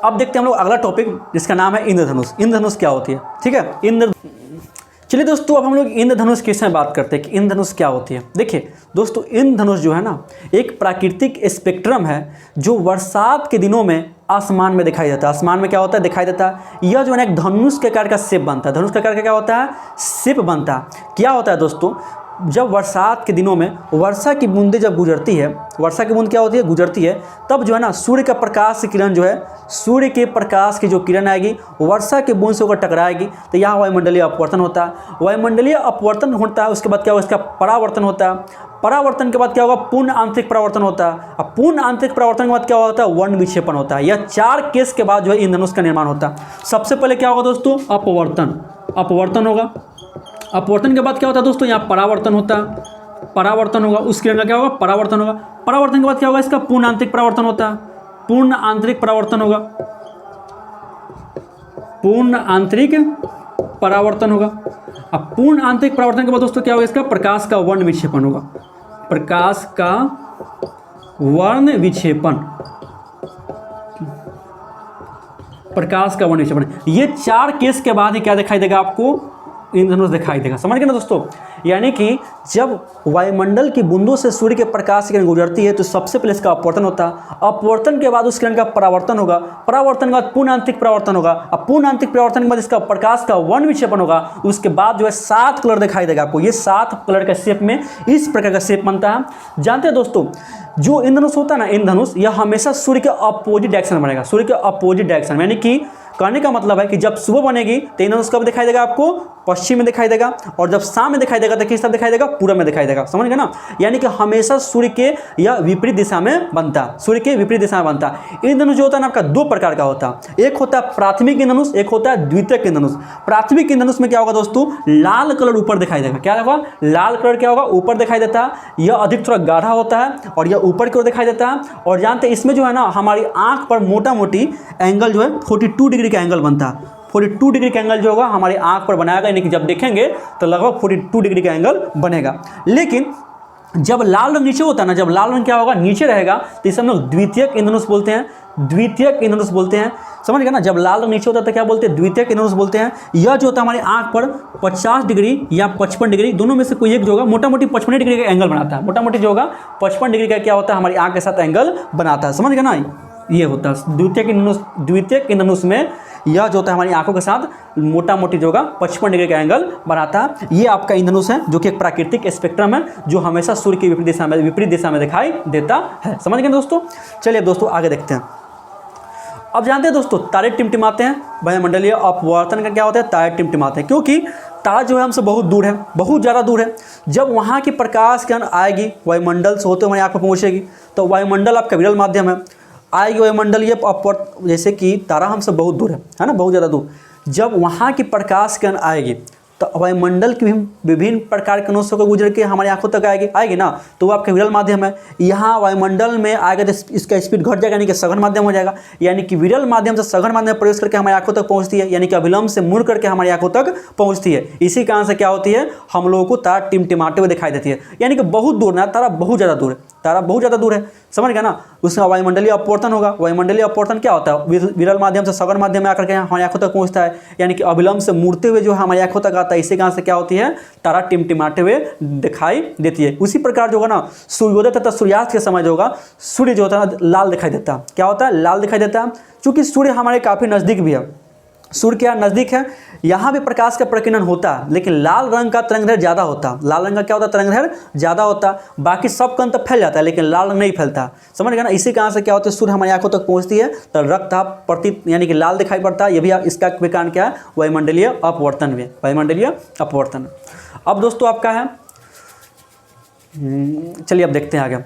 अब देखते हैं हम लोग अगला टॉपिक, जिसका नाम है इंद्रधनुष। इंद्रधनुष क्या होती है, ठीक है। चलिए दोस्तों, अब हम लोग इंद्रधनुष के विषय में बात करते हैं कि इंद्रधनुष क्या होती है। देखिए दोस्तों, इंद्रधनुष जो है ना एक प्राकृतिक स्पेक्ट्रम है जो बरसात के दिनों में आसमान में दिखाई देता है। आसमान में क्या होता है, दिखाई देता है। यह जो है एक धनुष के आकार का शेप बनता है। धनुष के आकार का क्या होता है, शेप बनता है। क्या होता है दोस्तों, जब बरसात के दिनों में वर्षा की बूंदें जब गुजरती है, वर्षा की बूंद क्या होती है, गुजरती है, तब जो है ना सूर्य का प्रकाश की किरण जो है, सूर्य के प्रकाश की जो किरण आएगी वर्षा की बूंद से होकर टकराएगी, तो यहाँ वायुमंडलीय अपवर्तन होता है। वायुमंडलीय अपवर्तन होता है, उसके बाद क्या होगा, इसका परावर्तन होता है। परावर्तन के बाद क्या होगा, पूर्ण आंतरिक परावर्तन होता है। अब पूर्ण आंतरिक परावर्तन के बाद क्या होता है, वर्ण विक्षेपण होता है। यह 4 केस के बाद जो है इंद्रधनुष का निर्माण होता है। सबसे पहले क्या होगा दोस्तों, अपवर्तन होगा। अपवर्तन के बाद क्या होता है दोस्तों, यहाँ परावर्तन होता है, परावर्तन होगा, उसके अंदर क्या होगा, परावर्तन होगा। परावर्तन के बाद क्या होगा, इसका पूर्ण आंतरिक परावर्तन होता है, पूर्ण आंतरिक परावर्तन होगा, पूर्ण आंतरिक परावर्तन होगा। अब पूर्ण आंतरिक परावर्तन के बाद दोस्तों क्या होगा, इसका प्रकाश का वर्ण विक्षेपण होगा, प्रकाश का वर्ण विक्षेपण, प्रकाश का वर्ण विक्षेपण। ये 4 केस के बाद ही क्या दिखाई देगा आपको, इंद्रधनुष दिखाई देगा। समझ गए ना दोस्तों, यानी कि जब वायुमंडल की बूंदों से सूर्य के प्रकाश की किरण गुजरती है तो सबसे पहले इसका अपवर्तन होता है। अपवर्तन के बाद उस किरण का परावर्तन होगा, परावर्तन के बाद पूर्ण आंतरिक परावर्तन होगा। अब पूर्ण आंतरिक परावर्तन के बाद इसका प्रकाश का वर्ण विक्षेपण होगा। उसके बाद जो है 7 कलर दिखाई देगा आपको। ये 7 कलर के शेप में इस प्रकार का शेप बनता है। जानते हैं दोस्तों, जो इंद्रधनुष होता है ना, इंद्रधनुष यह हमेशा सूर्य के अपोजिट डायरेक्शन में बनेगा, सूर्य के अपोजिट डायरेक्शन में। यानी कि कहने का मतलब है कि जब सुबह बनेगी तो इंद्रधनुष कब दिखाई देगा आपको, पश्चिम में दिखाई देगा, और जब शाम में दिखाई देगा तो किस तरफ दिखाई देगा, पूरब में दिखाई देगा। समझ गए ना, यानी कि हमेशा सूर्य के या विपरीत दिशा में बनता है, सूर्य के विपरीत दिशा में बनता है। इंद्रधनुष जो होता है ना आपका 2 प्रकार का होता है। एक होता है प्राथमिक इंद्रधनुष, एक होता है द्वितीयक इंद्रधनुष। प्राथमिक इंद्रधनुष में क्या होगा दोस्तों, लाल कलर ऊपर दिखाई देगा। क्या होगा, लाल कलर क्या होगा, ऊपर दिखाई देता है। यह अधिक थोड़ा गाढ़ा होता है और यह ऊपर की ओर दिखाई देता है। और जानते हैं इसमें जो है ना हमारी आंख पर मोटा मोटी एंगल जो है 42 डिग्री का एंगल बनता है। 42 डिग्री का एंगल जो होगा हमारी आंख पर बनाएगा, यानी कि जब देखेंगे तो लगभग 42 डिग्री का एंगल बनेगा। लेकिन जब लाल रंग नीचे होता है ना, जब लाल रंग क्या होगा, नीचे रहेगा, तो इसे हम लोग द्वितीयक इंद्रधनुष बोलते हैं, द्वितीयक इंद्रधनुष बोलते हैं। समझ गए ना, जब लाल रंग नीचे होता है तो क्या बोलते हैं, द्वितीयक इंद्रधनुष बोलते हैं। यह जो होता है हमारी आंख पर 50 डिग्री या 55 डिग्री, दोनों में से कोई एक जो होगा, मोटा मोटी 55 डिग्री का एंगल बनाता है। मोटा मोटी जो होगा 55 डिग्री का क्या होता है, हमारी आंख के साथ एंगल बनाता है। समझ गए ना। ये होता है द्वितीयक इंद्रधनुष में यह जो होता है हमारी आंखों के साथ मोटा मोटी जो होगा 55 डिग्री का एंगल बनाता है। ये आपका इंद्रधनुष है जो कि एक प्राकृतिक स्पेक्ट्रम है जो हमेशा सूर्य की विपरीत दिशा में दिखाई देता है। समझ गए दोस्तों। चलिए दोस्तों आगे देखते हैं। अब जानते हैं दोस्तों तारे टिमटिमाते हैं, वायुमंडलीय अपवर्तन का क्या होता है, तारे टिमटिमाते हैं क्योंकि तारा जो है हमसे बहुत दूर है, बहुत ज़्यादा दूर है। जब वहाँ की प्रकाश किरण आएगी वायुमंडल से होते हमारी आँख पर पहुँचेगी तो वायुमंडल आपका विरल माध्यम है, आएगी वायुमंडलीय अपवर्तन, जैसे कि तारा हमसे बहुत दूर है ना, बहुत ज़्यादा दूर। जब वहाँ की प्रकाश किरण आएगी तो वायुमंडल की विभिन्न प्रकार के अनुष्यों को गुजर के हमारी आंखों तक आएगी ना, तो वो आपका विरल माध्यम है। यहाँ वायुमंडल में आएगा तो इसका स्पीड घट जाएगा, यानी कि सघन माध्यम हो जाएगा, यानी कि विरल माध्यम से सघन माध्यम में प्रवेश करके हमारी आंखों तक पहुँचती है, यानी कि अविलंब से मुड़ करके हमारी आंखों तक पहुँचती है। इसी कारण से क्या होती है, हम लोगों को तारा टिमटिमाते हुए दिखाई देती है, यानी कि बहुत दूर ना, तारा बहुत ज़्यादा दूर है, तारा बहुत ज़्यादा दूर है। समझ गया ना। उसका वायुमंडलीय अपवर्तन होगा। वायुमंडलीय अपवर्तन क्या होता है, विरल माध्यम से सघन माध्यम में आकर के हमारी आंखों तक पहुंचता है, यानी कि अविलंब से मुड़ते हुए जो हमारी आंखों तक आता है। इसी कारण से क्या होती है, तारा टिमटिमाते हुए दिखाई देती है। उसी प्रकार जो होगा ना, सूर्योदय तथा सूर्यास्त के समय जो होगा सूर्य जो होता है लाल दिखाई देता है। क्या होता है, लाल दिखाई देता है, क्योंकि सूर्य हमारे काफ़ी नज़दीक भी है। सूर्य क्या नज़दीक है, यहाँ भी प्रकाश का प्रकीर्णन होता है, लेकिन लाल रंग का तरंगदैर्घ्य ज़्यादा होता है। लाल रंग का क्या होता है, तरंगदैर्घ्य ज़्यादा होता है। बाकी सब कण तक फैल जाता है, लेकिन लाल रंग नहीं फैलता। समझ गया ना। इसी कारण से क्या होता है, सूर्य हमारी आंखों तक पहुँचती है तो रक्तताप प्रति यानी कि लाल दिखाई पड़ता है। ये भी इसका कारण क्या है, वायुमंडलीय अपवर्तन में, वायुमंडलीय अपवर्तन। अब दोस्तों आपका है, चलिए अब देखते हैं आगे।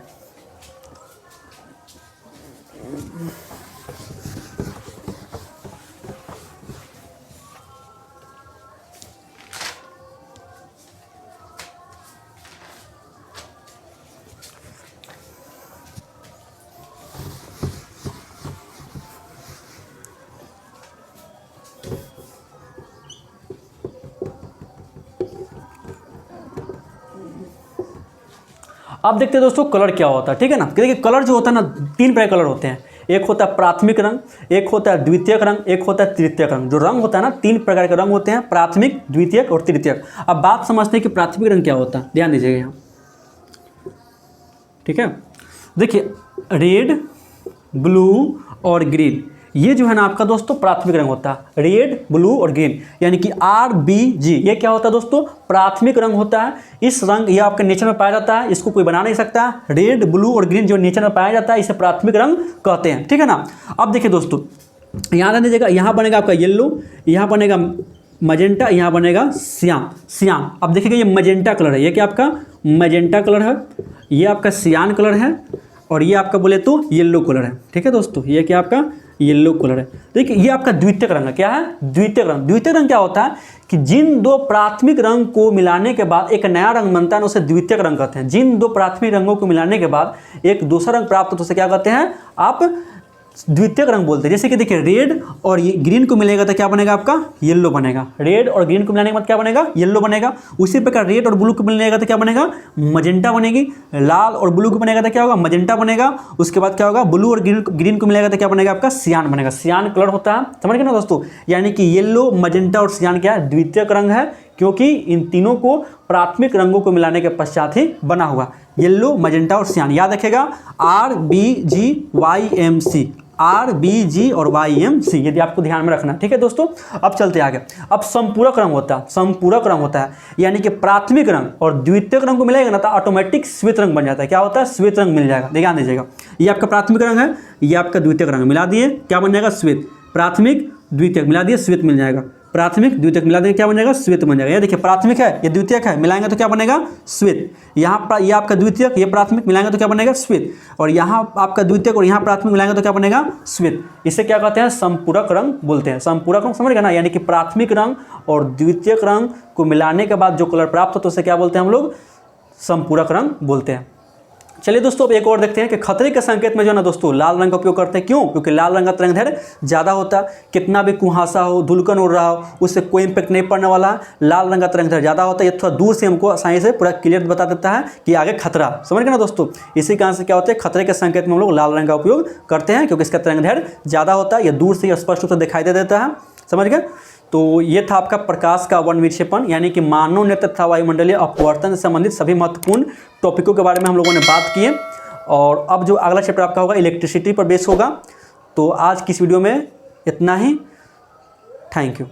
अब देखते हैं दोस्तों कलर क्या होता है, ठीक है ना। देखिए कलर जो होता है ना, 3 प्रकार कलर होते हैं। एक होता है प्राथमिक रंग, एक होता है द्वितीयक रंग, एक होता है तृतीयक रंग। जो रंग होता है ना, 3 प्रकार के रंग होते हैं, प्राथमिक, द्वितीयक और तृतीयक। अब बात समझते हैं कि प्राथमिक रंग क्या होता है, ध्यान दीजिएगा यहाँ, ठीक है। देखिए रेड, ब्लू और ग्रीन, ये जो है ना आपका दोस्तों प्राथमिक रंग होता है। रेड, ब्लू और ग्रीन, यानी कि RBG, ये क्या होता है दोस्तों, प्राथमिक रंग होता है। इस रंग ये आपके नेचर में पाया जाता है, इसको कोई बना नहीं सकता। रेड, ब्लू और ग्रीन जो नेचर में पाया जाता है, इसे प्राथमिक रंग कहते हैं, ठीक है ना। अब देखिए दोस्तों, यहाँ रहने दीजिएगा, यहाँ बनेगा आपका येल्लो, यहाँ बनेगा मजेंटा, यहाँ बनेगा सियान। अब देखिएगा ये मजेंटा कलर है, ये क्या आपका मजेंटा कलर है, ये आपका सियान कलर है, और ये आपका बोले तो येलो कलर है, ठीक है दोस्तों। ये क्या आपका येलो कलर है। देखिए ये आपका द्वितीयक रंग है। क्या है, द्वितीयक रंग। द्वितीयक रंग क्या होता है कि जिन 2 प्राथमिक रंग को मिलाने के बाद एक नया रंग बनता है, उसे द्वितीयक रंग कहते हैं। जिन 2 प्राथमिक रंगों को मिलाने के बाद एक दूसरा रंग प्राप्त होता है, उसे क्या कहते हैं, आप द्वितीयक रंग बोलते हैं। जैसे कि देखिए रेड और ग्रीन को मिलेगा तो क्या बनेगा, आपका येलो बनेगा। रेड और ग्रीन को मिलाने के बाद क्या बनेगा, येलो बनेगा। उसी प्रकार रेड और ब्लू को मिलेगा तो क्या बनेगा, मजेंटा बनेगी। लाल और ब्लू को बनेगा तो क्या होगा, मजेंटा बनेगा। उसके बाद क्या होगा, ब्लू और ग्रीन को मिलेगा तो क्या बनेगा, आपका सियान बनेगा। सियान कलर होता है, समझ गए ना दोस्तों। यानी कि येलो, मजेंटा और सियान क्या है, द्वितीयक रंग है, क्योंकि इन तीनों को प्राथमिक रंगों को मिलाने के पश्चात ही बना हुआ। येलो, मजेंटा और सियान, याद रखेगा RBGYMC, RBG और YMC, यदि आपको ध्यान में रखना, ठीक है दोस्तों। अब चलते आगे। अब संपूरक रंग होता है, संपूरक रंग होता है, यानी कि प्राथमिक रंग और द्वितीयक रंग को मिलेगा ना तो ऑटोमेटिक श्वेत रंग बन जाता है। क्या होता है, श्वेत रंग मिल जाएगा। ध्यान दीजिएगा, ये आपका प्राथमिक रंग है, ये आपका द्वितीयक रंग, मिला दिए क्या बन जाएगा, श्वेत। प्राथमिक द्वितीयक मिला दिए, श्वेत मिल जाएगा। प्राथमिक द्वितीयक मिला देंगे क्या बन जाएगा, श्वेत बन जाएगा। ये देखिए प्राथमिक है, ये द्वितीयक है, मिलाएंगे तो क्या बनेगा, श्वेत। यहाँ पर ये आपका द्वितीयक, ये प्राथमिक, मिलाएंगे तो क्या बनेगा, श्वेत। और यहाँ आपका द्वितीयक और यहाँ प्राथमिक मिलाएंगे तो क्या बनेगा, श्वेत। इसे क्या कहते हैं, संपूरक रंग बोलते हैं। संपूरक रंग समझ गए ना, यानी कि प्राथमिक रंग और द्वितीयक रंग को मिलाने के बाद जो कलर प्राप्त होता है उसे क्या बोलते हैं हम लोग, संपूरक रंग बोलते हैं। चलिए दोस्तों अब एक और देखते हैं कि खतरे के संकेत में जो है ना दोस्तों लाल रंग का उपयोग करते हैं। क्यों, क्योंकि लाल रंग का तरंगदैर्घ्य ज़्यादा होता है। कितना भी कुहासा हो, धुलकन उड़ रहा हो, उससे कोई इम्पैक्ट नहीं पड़ने वाला है। लाल रंग का तरंगदैर्घ्य ज़्यादा होता है, ये थोड़ा दूर से हमको आसानी से पूरा क्लियर बता देता है कि आगे खतरा। समझ गए ना दोस्तों। इसी कारण से क्या होता है, खतरे के संकेत में हम लोग लाल रंग का उपयोग करते हैं, क्योंकि इसका तरंगदैर्घ्य ज़्यादा होता है, यह दूर से स्पष्ट रूप से दिखाई दे देता है। समझ गए। तो ये था आपका प्रकाश का वर्ण विक्षेपण, यानी कि मानव नेत्र तथा वायुमंडलीय अपवर्तन से संबंधित सभी महत्वपूर्ण टॉपिकों के बारे में हम लोगों ने बात की है। और अब जो अगला चैप्टर आपका होगा इलेक्ट्रिसिटी पर बेस होगा। तो आज की इस वीडियो में इतना ही। Thank you.